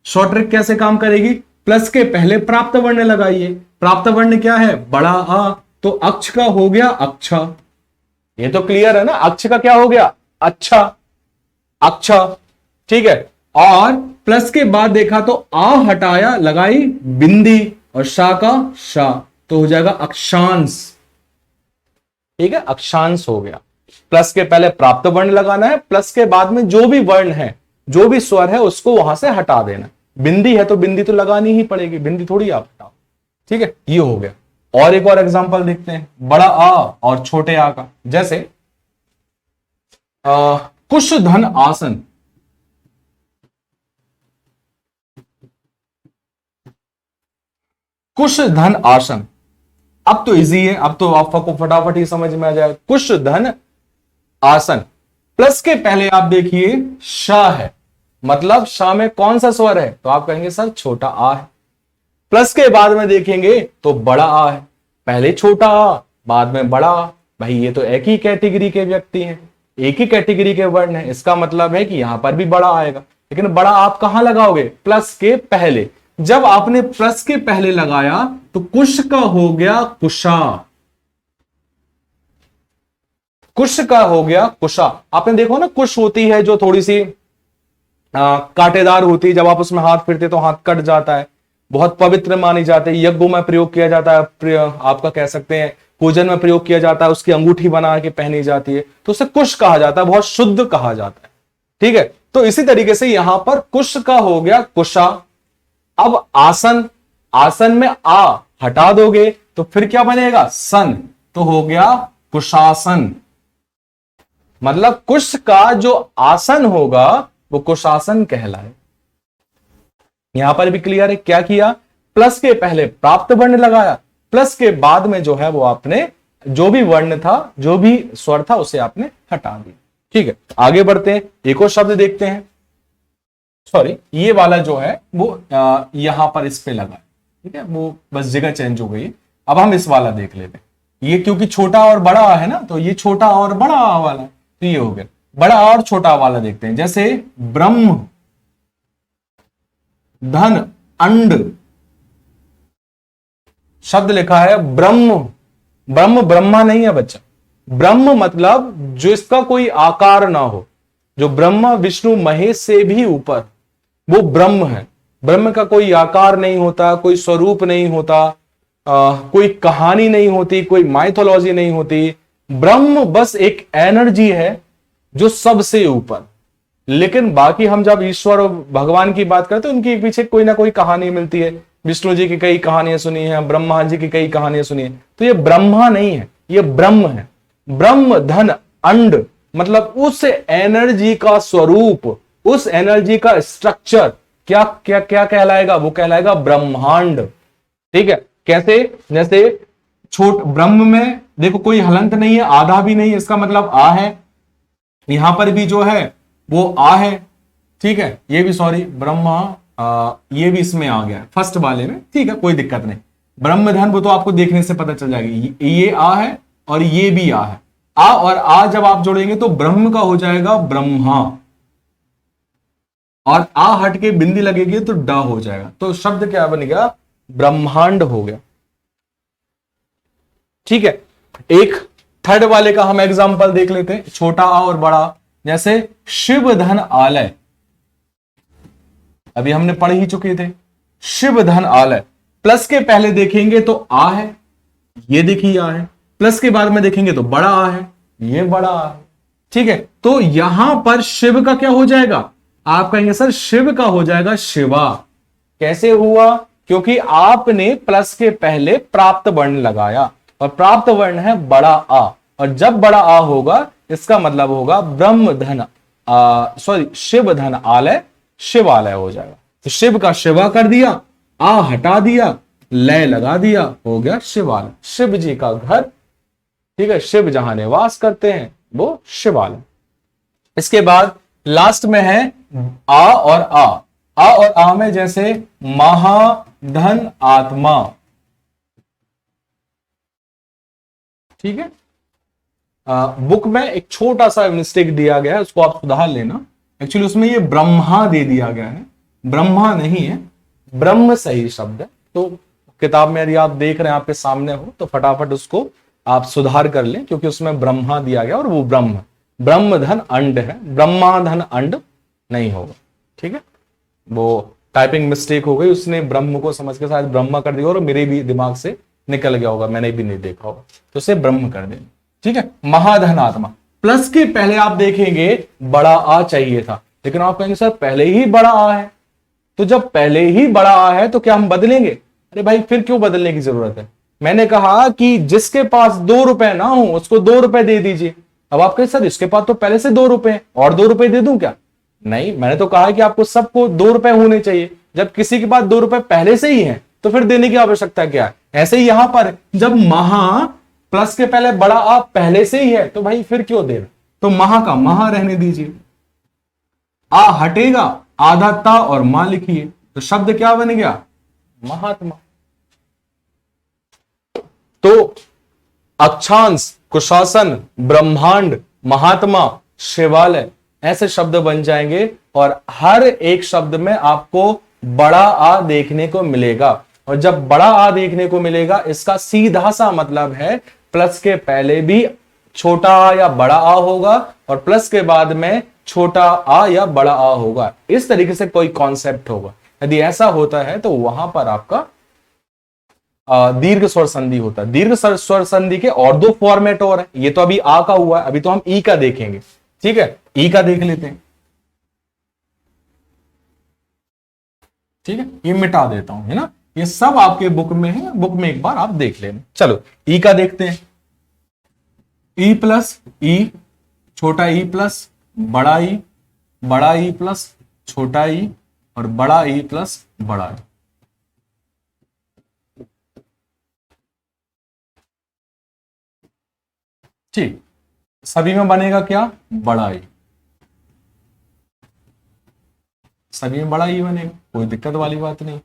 शॉर्ट ट्रिक कैसे काम करेगी? प्लस के पहले प्राप्त वर्ण लगाइए। प्राप्त वर्ण क्या है? बड़ा आ, तो अक्ष का हो गया अच्छा। ये तो क्लियर है ना, अक्ष का क्या हो गया? अच्छा, अच्छा, ठीक है। और प्लस के बाद देखा तो आ हटाया, लगाई बिंदी, और शा का शा, तो हो जाएगा अक्षांश। ठीक है, अक्षांश हो गया। प्लस के पहले प्राप्त वर्ण लगाना है, प्लस के बाद में जो भी वर्ण है, जो भी स्वर है, उसको वहां से हटा देना। बिंदी है तो बिंदी तो लगानी ही पड़ेगी, बिंदी थोड़ी आप हटाओ। ठीक है, ये हो गया। और एक और एग्जांपल देखते हैं, बड़ा आ और छोटे आ का। जैसे कुश धन आसन। कुश धन आसन, अब तो इजी है, अब तो आपको फटाफट ही समझ में आ जाएगा। कुश धन आसन, प्लस के पहले आप देखिए शा है, मतलब शा में कौन सा स्वर है? तो आप कहेंगे सर छोटा आ है। प्लस के बाद में देखेंगे तो बड़ा आ है, पहले छोटा आ, बाद में बड़ा आ। भाई ये तो एक ही कैटेगरी के व्यक्ति हैं, एक ही कैटेगरी के वर्ण है, इसका मतलब है कि यहां पर भी बड़ा आएगा। लेकिन बड़ा आप कहां लगाओगे? प्लस के पहले। जब आपने प्लस के पहले लगाया तो कुश का हो गया कुशा, कुश का हो गया कुशा। आपने देखो ना, कुश होती है जो थोड़ी सी कांटेदार होती है, जब आप उसमें हाथ फिरते तो हाथ कट जाता है, बहुत पवित्र मानी जाती है, यज्ञों में प्रयोग किया जाता है, आपका कह सकते हैं पूजन में प्रयोग किया जाता है, उसकी अंगूठी बना के पहनी जाती है, तो उसे कुश कहा जाता है, बहुत शुद्ध कहा जाता है। ठीक है, तो इसी तरीके से यहां पर कुश का हो गया कुशा। अब आसन, आसन में आ हटा दोगे तो फिर क्या बनेगा? सन, तो हो गया कुशासन। मतलब कुश का जो आसन होगा वो कुशासन कहलाए। यहां पर भी क्लियर है। क्या किया? प्लस के पहले प्राप्त वर्ण लगाया, प्लस के बाद में जो है वो आपने जो भी वर्ण था, जो भी स्वर था, उसे आपने हटा दिया। ठीक है, आगे बढ़ते हैं, एक और शब्द देखते हैं। सॉरी, ये वाला जो है वो यहां पर इस पे लगा, ठीक है, वो बस जगह चेंज हो गई। अब हम इस वाला देख लेते हैं। ये क्योंकि छोटा और बड़ा है ना, तो ये छोटा और बड़ा वाला, तो ये हो गया। बड़ा और छोटा वाला देखते हैं। जैसे ब्रह्म धन अंड, शब्द लिखा है ब्रह्म। ब्रह्म ब्रह्मा नहीं है बच्चा, ब्रह्म मतलब जो इसका कोई आकार ना हो, जो ब्रह्मा विष्णु महेश से भी ऊपर, वो ब्रह्म है। ब्रह्म का कोई आकार नहीं होता, कोई स्वरूप नहीं होता, कोई कहानी नहीं होती, कोई माइथोलॉजी नहीं होती। ब्रह्म बस एक एनर्जी है जो सबसे ऊपर। लेकिन बाकी हम जब ईश्वर और भगवान की बात करते हैं, उनके पीछे कोई ना कोई कहानी मिलती है। विष्णु जी की कई कहानियां सुनी है, ब्रह्मा जी की कई कहानियां सुनी है, तो ये ब्रह्मा नहीं है, ये ब्रह्म है। ब्रह्म धन अंड मतलब उस एनर्जी का स्वरूप, उस एनर्जी का स्ट्रक्चर क्या क्या क्या कहलाएगा? वो कहलाएगा ब्रह्मांड। ठीक है, कैसे? जैसे छोट ब्रह्म में देखो कोई हलंत नहीं है, आधा भी नहीं है, इसका मतलब आ है। यहां पर भी जो है वो आ है, ठीक है। ये भी सॉरी ब्रह्मा, ये भी इसमें आ गया फर्स्ट वाले में, ठीक है, कोई दिक्कत नहीं। ब्रह्म धन वो तो आपको देखने से पता चल जाएगी, ये आ है और ये भी आ है। आ और आ जब आप जोड़ेंगे तो ब्रह्म का हो जाएगा ब्रह्मा, और आ हट के बिंदी लगेगी तो ड हो जाएगा, तो शब्द क्या बन गया? ब्रह्मांड हो गया, ठीक है। एक थर्ड वाले का हम एग्जांपल देख लेते हैं, छोटा आ और बड़ा। जैसे शिव धन आलय, अभी हमने पढ़ ही चुके थे। शिव धन आलय, प्लस के पहले देखेंगे तो आ है, ये देखिए आ है, प्लस के बाद में देखेंगे तो बड़ा आ है, ये बड़ा आ है, ठीक है। तो यहां पर शिव का क्या हो जाएगा? आप कहेंगे सर शिव का हो जाएगा शिवा। कैसे हुआ? क्योंकि आपने प्लस के पहले प्राप्त वर्ण लगाया, और प्राप्त वर्ण है बड़ा आ, और जब बड़ा आ होगा इसका मतलब होगा ब्रह्म धन सॉरी शिव धन आलय, शिवालय हो जाएगा। तो शिव का शिवा कर दिया, आ हटा दिया, लय लगा दिया, हो गया शिवालय, शिव जी का घर, ठीक है। शिव जहां निवास करते हैं वो शिवालय। इसके बाद लास्ट में है आ और आ। आ और आ में जैसे महाधन आत्मा, ठीक है। बुक में एक छोटा सा मिस्टेक दिया गया है, उसको आप सुधार लेना। एक्चुअली उसमें ये ब्रह्मा दे दिया गया है, ब्रह्मा नहीं है, ब्रह्म सही शब्द है। तो किताब में यदि आप देख रहे हैं आपके सामने हो तो फटाफट उसको आप सुधार कर लें, क्योंकि उसमें ब्रह्मा दिया गया और वो ब्रह्म, ब्रह्म धन अंड है, ब्रह्मा धन अंड नहीं होगा, ठीक है। वो टाइपिंग मिस्टेक हो गई, उसने ब्रह्म को समझ के शायद ब्रह्मा कर दिया और मेरे भी दिमाग से निकल गया होगा, मैंने भी नहीं देखा होगा, तो उसे ब्रह्म कर देंगे, ठीक है। महाधन आत्मा, प्लस के पहले आप देखेंगे बड़ा आ चाहिए था, लेकिन आप कहेंगे सर पहले ही बड़ा आ है। तो जब पहले ही बड़ा आ है तो क्या हम बदलेंगे? अरे भाई फिर क्यों बदलने की जरूरत है? मैंने कहा कि जिसके पास 2 रुपए ना हो उसको 2 रुपए दे दीजिए। अब आप कहें सर इसके पास तो पहले से 2 रुपए और 2 रुपए दे दूं क्या? नहीं, मैंने तो कहा कि आपको सबको 2 रुपए होने चाहिए। जब किसी के पास 2 रुपए पहले से ही है तो फिर देने की आवश्यकता क्या है? ऐसे ही यहां पर जब महा प्लस के पहले बड़ा आ पहले से ही है तो भाई फिर क्यों देना? तो महा का महा रहने दीजिए, आ हटेगा, आधा ता और मां लिखिए, तो शब्द क्या बन गया? महात्मा। तो अक्षांश, कुशासन, ब्रह्मांड, महात्मा, शिवालय ऐसे शब्द बन जाएंगे, और हर एक शब्द में आपको बड़ा आ देखने को मिलेगा। और जब बड़ा आ देखने को मिलेगा इसका सीधा सा मतलब है प्लस के पहले भी छोटा आ या बड़ा आ होगा, और प्लस के बाद में छोटा आ या बड़ा आ होगा। इस तरीके से कोई कॉन्सेप्ट होगा। यदि ऐसा होता है तो वहां पर आपका दीर्घ स्वर संधि होता है। दीर्घ स्वर संधि के और 2 फॉर्मेट और है, ये तो अभी आ का हुआ है, अभी तो हम ई का देखेंगे, ठीक है। ई का देख लेते हैं, ठीक है, ये मिटा देता हूं, है ना, ये सब आपके बुक में है, बुक में एक बार आप देख लेना। चलो ई का देखते हैं। ई प्लस ई, छोटा ई प्लस बड़ा ई, बड़ा ई प्लस छोटा ई, और बड़ा ई प्लस बड़ा ई। ठीक, सभी में बनेगा क्या? बड़ा ई, सभी में बड़ा ई बनेगा, कोई दिक्कत वाली बात नहीं,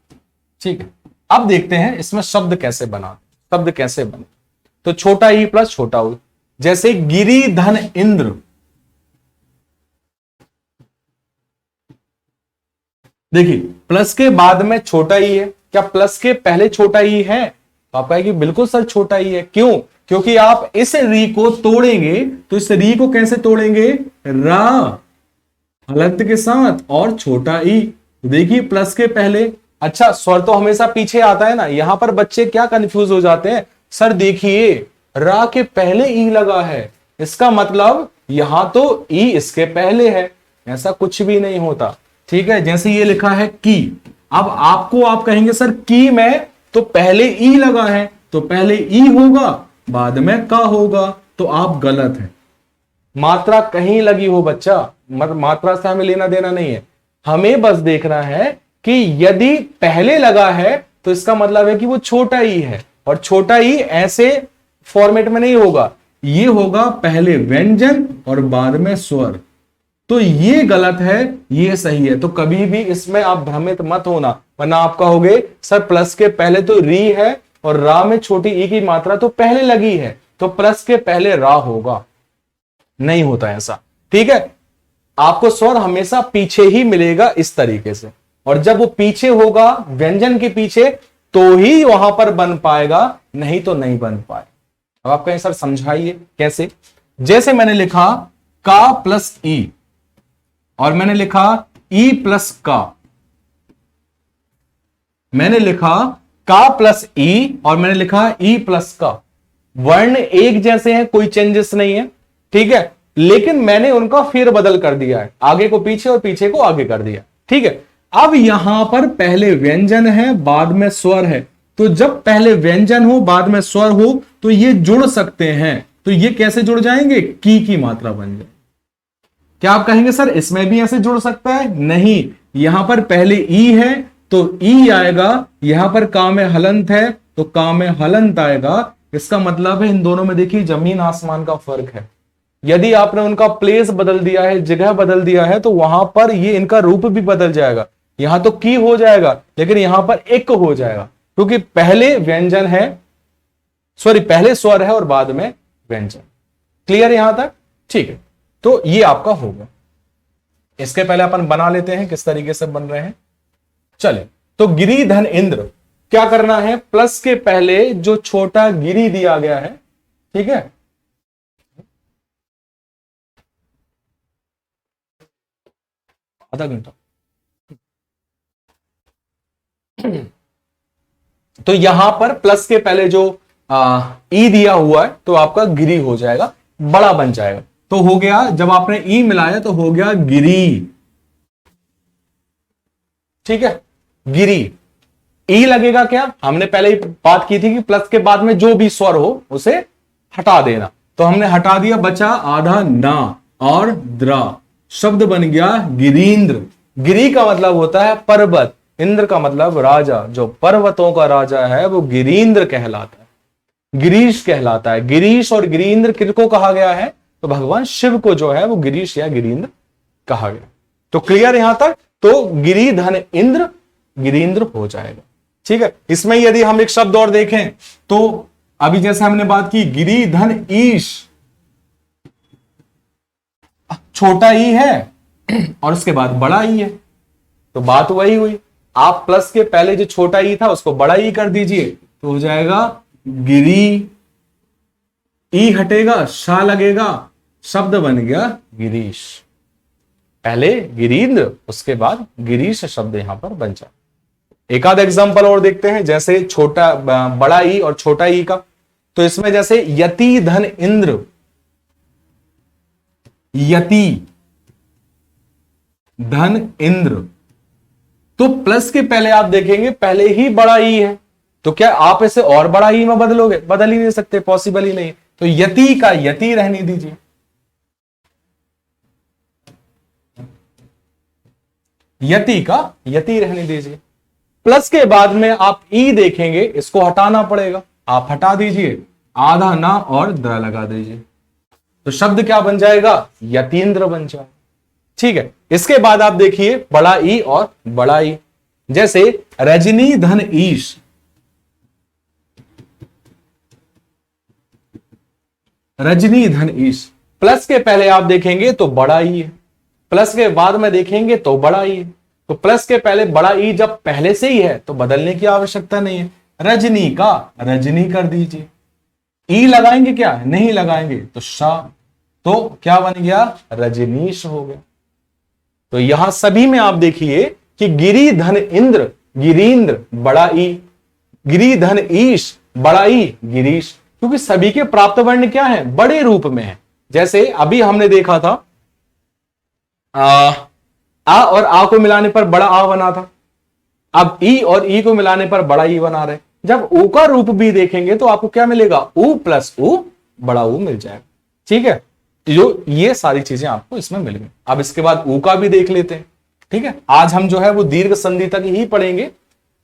ठीक है। अब देखते हैं इसमें शब्द कैसे बना, शब्द कैसे बने। तो छोटा ई प्लस छोटा ई, जैसे गिरिधन इंद्र, देखिए प्लस के बाद में छोटा ई है, क्या प्लस के पहले छोटा ई है? तो आप कहेंगे बिल्कुल सर छोटा ई है। क्यों? क्योंकि आप इस री को तोड़ेंगे तो इस री को कैसे तोड़ेंगे? रा हलंत के साथ और छोटा ई। देखिए प्लस के पहले, अच्छा स्वर तो हमेशा पीछे आता है ना, यहां पर बच्चे क्या कंफ्यूज हो जाते हैं, सर देखिए रा के पहले ई लगा है, इसका मतलब यहां तो ई इसके पहले है। ऐसा कुछ भी नहीं होता, ठीक है। जैसे ये लिखा है की, अब आपको आप कहेंगे सर की में तो पहले ई लगा है, तो पहले ई होगा बाद में का होगा, तो आप गलत है। मात्रा कहीं लगी हो बच्चा, मात्रा से हमें लेना देना नहीं है, हमें बस देखना है कि यदि पहले लगा है तो इसका मतलब है कि वो छोटा ही है, और छोटा ई ऐसे फॉर्मेट में नहीं होगा, ये होगा पहले व्यंजन और बाद में स्वर। तो ये गलत है, ये सही है। तो कभी भी इसमें आप भ्रमित मत होना, वरना आप कहोगे सर प्लस के पहले तो री है और रा में छोटी ई की मात्रा तो पहले लगी है, तो प्लस के पहले रा होगा। नहीं होता ऐसा, ठीक है। आपको स्वर हमेशा पीछे ही मिलेगा इस तरीके से, और जब वो पीछे होगा व्यंजन के पीछे तो ही वहां पर बन पाएगा, नहीं तो नहीं बन पाए। अब आप कहें सर समझाइए कैसे। जैसे मैंने लिखा का प्लस ई और मैंने लिखा ई प्लस का, मैंने लिखा का प्लस ई और मैंने लिखा ई प्लस का। वर्ण एक जैसे हैं, कोई चेंजेस नहीं है, ठीक है, लेकिन मैंने उनका फेर बदल कर दिया है, आगे को पीछे और पीछे को आगे कर दिया, ठीक है। अब यहां पर पहले व्यंजन है बाद में स्वर है, तो जब पहले व्यंजन हो बाद में स्वर हो तो ये जुड़ सकते हैं। तो ये कैसे जुड़ जाएंगे, की मात्रा बन जाए। क्या आप कहेंगे सर इसमें भी ऐसे जुड़ सकता है? नहीं, यहां पर पहले ई है तो ई आएगा, यहां पर का में हलंत है तो का में हलंत आएगा। इसका मतलब है इन दोनों में देखिए जमीन आसमान का फर्क है। यदि आपने उनका प्लेस बदल दिया है, जगह बदल दिया है, तो वहां पर ये इनका रूप भी बदल जाएगा। यहां तो की हो जाएगा लेकिन यहां पर एक हो जाएगा, क्योंकि पहले व्यंजन है, सॉरी पहले स्वर है और बाद में व्यंजन। क्लियर यहां तक? ठीक है, तो ये आपका होगा। इसके पहले अपन बना लेते हैं किस तरीके से बन रहे हैं। चले, तो गिरी धन इंद्र, क्या करना है, प्लस के पहले जो छोटा गिरी दिया गया है, ठीक है, आधा घंटा, तो यहां पर प्लस के पहले जो ई दिया हुआ है तो आपका गिरी हो जाएगा, बड़ा बन जाएगा। तो हो गया, जब आपने ई मिलाया तो हो गया गिरी, ठीक है, गिरी। ई लगेगा क्या, हमने पहले ही बात की थी कि प्लस के बाद में जो भी स्वर हो उसे हटा देना, तो हमने हटा दिया, बचा आधा ना और द्रा, शब्द बन गया गिरीन्द्र। गिरी का मतलब होता है पर्वत, इंद्र का मतलब राजा, जो पर्वतों का राजा है वो गिरीन्द्र कहलाता है, गिरीश कहलाता है। गिरीश और गिरीन्द्र किसको कहा गया है, तो भगवान शिव को जो है वो गिरीश या गिरीन्द्र कहा गया। तो क्लियर यहां तक, तो गिरी धन इंद्र गिरीन्द्र हो जाएगा, ठीक है। इसमें यदि हम एक शब्द और देखें तो अभी जैसे हमने बात की गिरी धन ईश, छोटा ई है और उसके बाद बड़ा ई है, तो बात वही हुई। आप प्लस के पहले जो छोटा ई था उसको बड़ा ई कर दीजिए तो हो जाएगा गिरी, ई हटेगा, शा लगेगा, शब्द बन गया गिरीश। पहले गिरीन्द्र, उसके बाद गिरीश शब्द यहां पर बन जाए। एक आध एग्जांपल और देखते हैं, जैसे छोटा बड़ा ई और छोटा ई का। तो इसमें जैसे यति धन इंद्र, यति धन इंद्र, तो प्लस के पहले आप देखेंगे पहले ही बड़ा ई है, तो क्या आप इसे और बड़ा ई में बदलोगे? बदल ही नहीं सकते, पॉसिबल ही नहीं। तो यति का यति रहने दीजिए, यति का यति रहने दीजिए। प्लस के बाद में आप ई देखेंगे, इसको हटाना पड़ेगा, आप हटा दीजिए, आधा ना और द्र लगा दीजिए, तो शब्द क्या बन जाएगा, यतीन्द्र बन जाएगा, ठीक है। इसके बाद आप देखिए बड़ा ई और बड़ा ई, जैसे रजनी धन ईश, रजनी धन ईश, प्लस के पहले आप देखेंगे तो बड़ा ई है, प्लस के बाद में देखेंगे तो बड़ा ई है। तो प्लस के पहले बड़ा ई जब पहले से ही है तो बदलने की आवश्यकता नहीं है। रजनी का रजनी कर दीजिए, ई लगाएंगे क्या, नहीं लगाएंगे, तो शाह, तो क्या बन गया, रजनीश हो गया। तो यहां सभी में आप देखिए कि गिरी धन इंद्र गिरीन्द्र बड़ा ई, गिरी धन ईश बड़ा ई गिरीश, क्योंकि सभी के प्राप्त वर्ण क्या है, बड़े रूप में है। जैसे अभी हमने देखा था आ और आ को मिलाने पर बड़ा आ बना था, अब ई और ई को मिलाने पर बड़ा ई बना रहे। जब ऊ का रूप भी देखेंगे तो आपको क्या मिलेगा, ऊ प्लस ऊ बड़ा ऊ मिल जाएगा, ठीक है। जो ये सारी चीजें आपको इसमें मिल गई। अब इसके बाद ऊ का भी देख लेते हैं, ठीक है। आज हम जो है वो दीर्घ संधि तक ही पढ़ेंगे,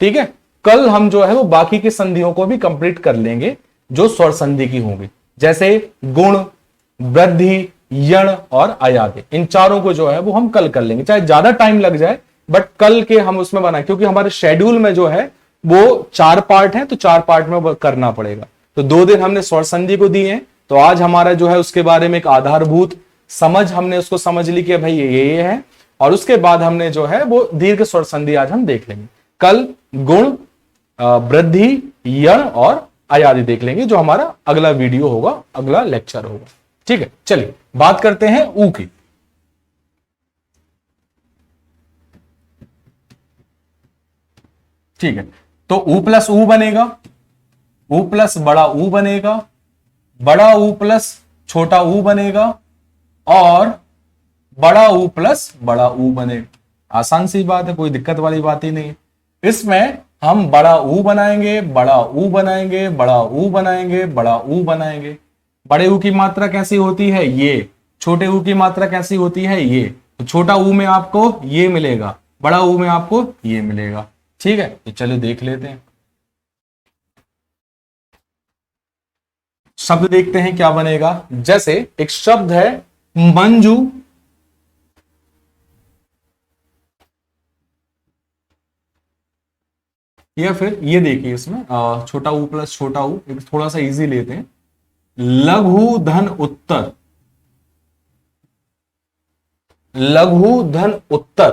ठीक है। कल हम जो है वो बाकी की संधियों को भी कंप्लीट कर लेंगे जो स्वर संधि की होंगी, जैसे गुण, वृद्धि, यण और अयादि। इन चारों को जो है वो हम कल कर लेंगे, चाहे ज्यादा टाइम लग जाए बट कल के हम उसमें बनाए, क्योंकि हमारे शेड्यूल में जो है वो 4 पार्ट है, तो 4 पार्ट में वो करना पड़ेगा। तो 2 दिन हमने स्वर संधि को दिए हैं, तो आज हमारा जो है उसके बारे में एक आधारभूत समझ हमने उसको समझ ली कि भाई ये है, और उसके बाद हमने जो है वो दीर्घ स्वर संधि आज हम देख लेंगे। कल गुण, वृद्धि, यण और अयादि देख लेंगे, जो हमारा अगला वीडियो होगा, अगला लेक्चर होगा। ठीक है, चलिए बात करते हैं ऊ की। ठीक है, तो ऊ प्लस ऊ बनेगा, ऊ प्लस बड़ा ऊ बनेगा, बड़ा ऊ प्लस छोटा ऊ बनेगा, और बड़ा ऊ प्लस बड़ा ऊ बनेगा। आसान सी बात है, कोई दिक्कत वाली बात ही नहीं है। इसमें हम बड़ा ऊ बनाएंगे, बड़ा ऊ बनाएंगे, बड़ा ऊ बनाएंगे, बड़ा ऊ बनाएंगे। बड़े ऊ की मात्रा कैसी होती है ये, छोटे ऊ की मात्रा कैसी होती है ये। तो छोटा ऊ में आपको ये मिलेगा, बड़ा ऊ में आपको ये मिलेगा। ठीक है, तो चलो देख लेते हैं। शब्द देखते हैं क्या बनेगा। जैसे एक शब्द है मंजू, या फिर ये देखिए इसमें छोटा ऊ प्लस छोटा ऊ, थोड़ा सा इजी लेते हैं। लघु धन उत्तर, लघु धन उत्तर।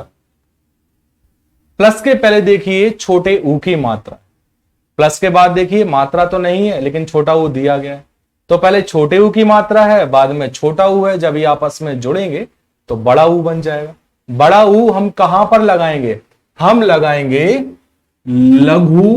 प्लस के पहले देखिए छोटे ऊ की मात्रा, प्लस के बाद देखिए मात्रा तो नहीं है लेकिन छोटा ऊ दिया गया है, तो पहले छोटे ऊ की मात्रा है, बाद में छोटा ऊ है। जब ये आपस में जुड़ेंगे तो बड़ा ऊ बन जाएगा। बड़ा ऊ हम कहां पर लगाएंगे, हम लगाएंगे लघु,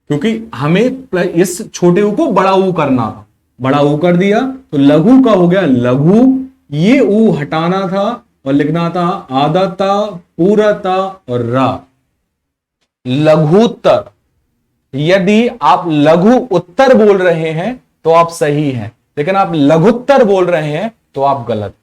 क्योंकि हमें इस छोटे ऊ को बड़ा ऊ करना था, बड़ा ऊ कर दिया तो लघु का हो गया लघु। ये ऊ हटाना था और लिखना था आदता, पूरता और रा, लघुत्तर। यदि आप लघु उत्तर बोल रहे हैं तो आप सही हैं, लेकिन आप लघुत्तर बोल रहे हैं तो आप गलत।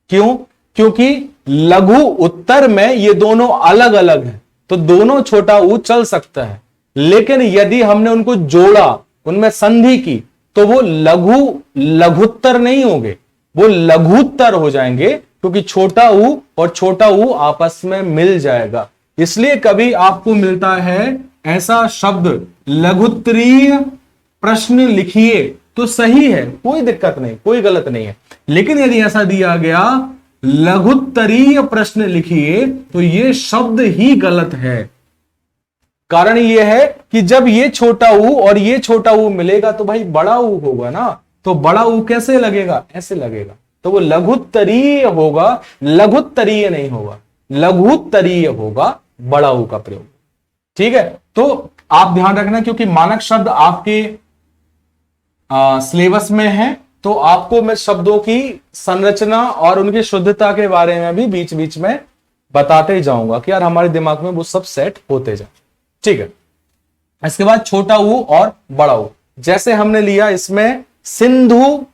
क्यों? क्योंकि लघु उत्तर में ये दोनों अलग अलग हैं, तो दोनों छोटा ऊ चल सकता है, लेकिन यदि हमने उनको जोड़ा, उनमें संधि की, तो वो लघुत्तर नहीं होंगे, वो लघुत्तर हो जाएंगे, क्योंकि छोटा ऊ और छोटा ऊ आपस में मिल जाएगा। इसलिए कभी आपको मिलता है ऐसा शब्द लघुत्तरीय प्रश्न लिखिए तो सही है, कोई दिक्कत नहीं, कोई गलत नहीं है। लेकिन यदि ऐसा दिया गया लघुत्तरीय प्रश्न लिखिए तो यह शब्द ही गलत है। कारण यह है कि जब ये छोटा ऊ और ये छोटा ऊ मिलेगा तो भाई बड़ा ऊ होगा ना, तो बड़ा ऊ कैसे लगेगा, ऐसे लगेगा, तो वो लघुत्तरीय होगा, लघुत्तरीय नहीं होगा, लघुत्तरीय होगा, बड़ा ऊ का प्रयोग। ठीक है, तो आप ध्यान रखना, क्योंकि मानक शब्द आपके सिलेबस में है, तो आपको मैं शब्दों की संरचना और उनकी शुद्धता के बारे में भी बीच बीच में बताते ही जाऊंगा कि यार हमारे दिमाग में वो सब सेट होते जाए। ठीक है, इसके बाद छोटा ऊ और बड़ा ऊ, जैसे हमने लिया इसमें सिंधु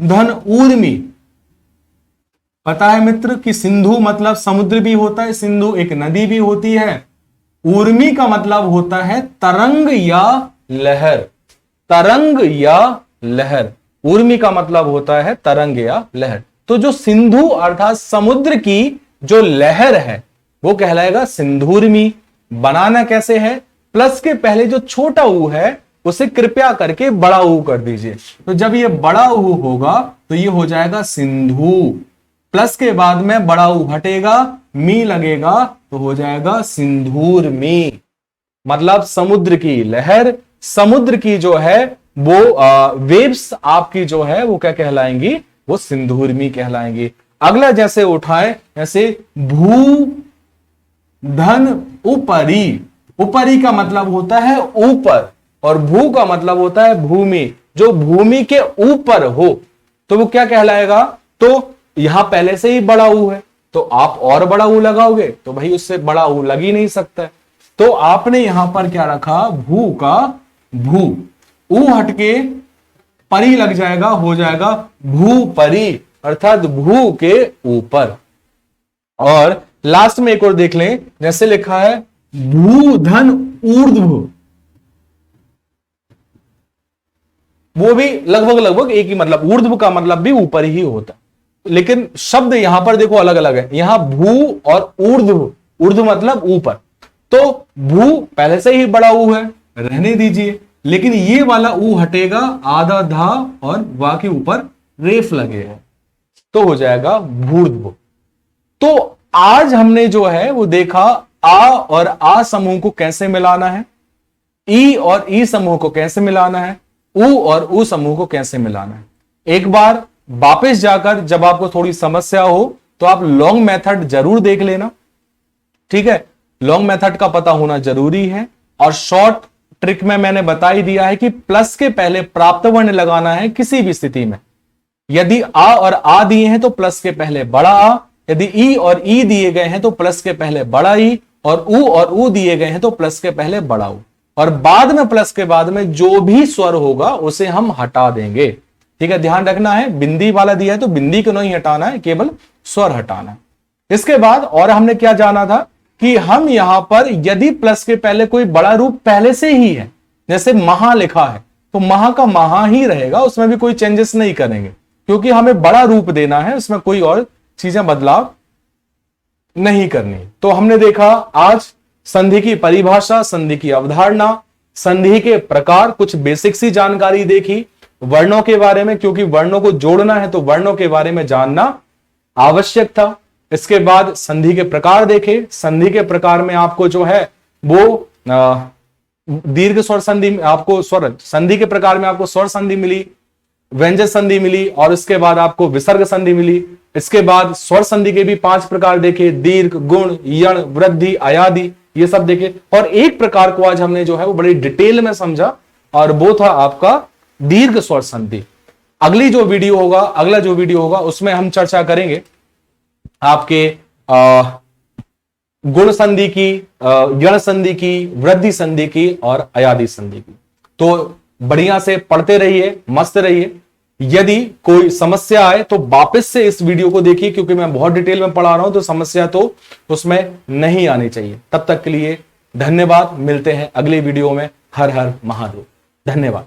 धन ऊर्मी। पता है मित्र कि सिंधु मतलब समुद्र भी होता है, सिंधु एक नदी भी होती है। ऊर्मी का मतलब होता है तरंग या लहर, तरंग या लहर। ऊर्मी का मतलब होता है तरंग या लहर। तो जो सिंधु अर्थात समुद्र की जो लहर है वो कहलाएगा सिंधूर्मी। बनाना कैसे है, प्लस के पहले जो छोटा ऊ है उसे कृपया करके बड़ा ऊ कर दीजिए, तो जब ये बड़ा ऊ होगा तो ये हो जाएगा सिंधु। प्लस के बाद में बड़ा ऊ हटेगा, मी लगेगा तो हो जाएगा सिंधूर्मी। मतलब समुद्र की लहर, समुद्र की जो है वो वेव्स आपकी जो है वो क्या कहलाएंगी, वो सिंधूर्मी कहलाएंगी। अगला जैसे उठाए, जैसे भू धन ऊपरी। ऊपरी का मतलब होता है ऊपर और भू का मतलब होता है भूमि। जो भूमि के ऊपर हो तो वो क्या कहलाएगा, तो यहां पहले से ही बड़ा ऊ है तो आप और बड़ा ऊ लगाओगे तो भाई उससे बड़ा ऊ लग ही नहीं सकता है। तो आपने यहां पर क्या रखा, भू का भू, ऊ हटके परी लग जाएगा, हो जाएगा भू परी, अर्थात भू के ऊपर। और लास्ट में एक और देख लें, जैसे लिखा है भू धन ऊर्ध्व, वो भी लगभग लगभग एक ही मतलब, ऊर्ध्व का मतलब भी ऊपर ही होता, लेकिन शब्द यहां पर देखो अलग अलग है। यहां भू और ऊर्ध्व, ऊर्ध्व मतलब ऊपर, तो भू पहले से ही बड़ा ऊ है, रहने दीजिए, लेकिन ये वाला ऊ हटेगा, आधा धा और वा के ऊपर रेफ लगेगा, तो हो जाएगा भूर्ध्व। तो आज हमने जो है वो देखा आ और आ समूह को कैसे मिलाना है, ई और ई समूह को कैसे मिलाना है, उ और उ समूह को कैसे मिलाना है। एक बार वापस जाकर जब आपको थोड़ी समस्या हो तो आप लॉन्ग मेथड जरूर देख लेना, ठीक है। लॉन्ग मेथड का पता होना जरूरी है, और शॉर्ट ट्रिक में मैंने बता ही दिया है कि प्लस के पहले प्राप्त वर्ण लगाना है किसी भी स्थिति में। यदि आ और आ दिए हैं तो प्लस के पहले बड़ा आ, यदि ई और ई दिए गए हैं तो प्लस के पहले बड़ा ई, और उ दिए गए हैं तो प्लस के पहले बड़ा उ, और बाद में प्लस के बाद में जो भी स्वर होगा उसे हम हटा देंगे, ठीक है। ध्यान रखना है, बिंदी वाला दिया है तो बिंदी को नहीं हटाना है, केवल स्वर हटाना है। इसके बाद और हमने क्या जाना था कि हम यहां पर यदि प्लस के पहले कोई बड़ा रूप पहले से ही है, जैसे महा लिखा है तो महा का महा ही रहेगा, उसमें भी कोई चेंजेस नहीं करेंगे, क्योंकि हमें बड़ा रूप देना है, उसमें कोई और चीजें बदलाव नहीं करनी। तो हमने देखा आज संधि की परिभाषा, संधि की अवधारणा, संधि के प्रकार, कुछ बेसिक सी जानकारी देखी, वर्णों के बारे में, क्योंकि वर्णों को जोड़ना है तो वर्णों के बारे में जानना आवश्यक था। इसके बाद संधि के प्रकार देखे, संधि के प्रकार में आपको जो है वो दीर्घ स्वर संधि, आपको स्वर संधि के प्रकार में आपको स्वर संधि मिली, व्यंजन संधि मिली, और इसके बाद आपको विसर्ग संधि मिली। इसके बाद स्वर संधि के भी 5 प्रकार देखे, दीर्घ, गुण, यण, वृद्धि, अयादि, ये सब देखे। और एक प्रकार को आज हमने जो है वो बड़ी डिटेल में समझा, और वो था आपका दीर्घ स्वर संधि। अगला जो वीडियो होगा उसमें हम चर्चा करेंगे आपके गुण संधि की, यण संधि की, वृद्धि संधि की और अयादि संधि की। तो बढ़िया से पढ़ते रहिए, मस्त रहिए। यदि कोई समस्या आए तो वापस से इस वीडियो को देखिए, क्योंकि मैं बहुत डिटेल में पढ़ा रहा हूं, तो समस्या तो उसमें नहीं आनी चाहिए। तब तक के लिए धन्यवाद, मिलते हैं अगले वीडियो में। हर हर महादेव, धन्यवाद।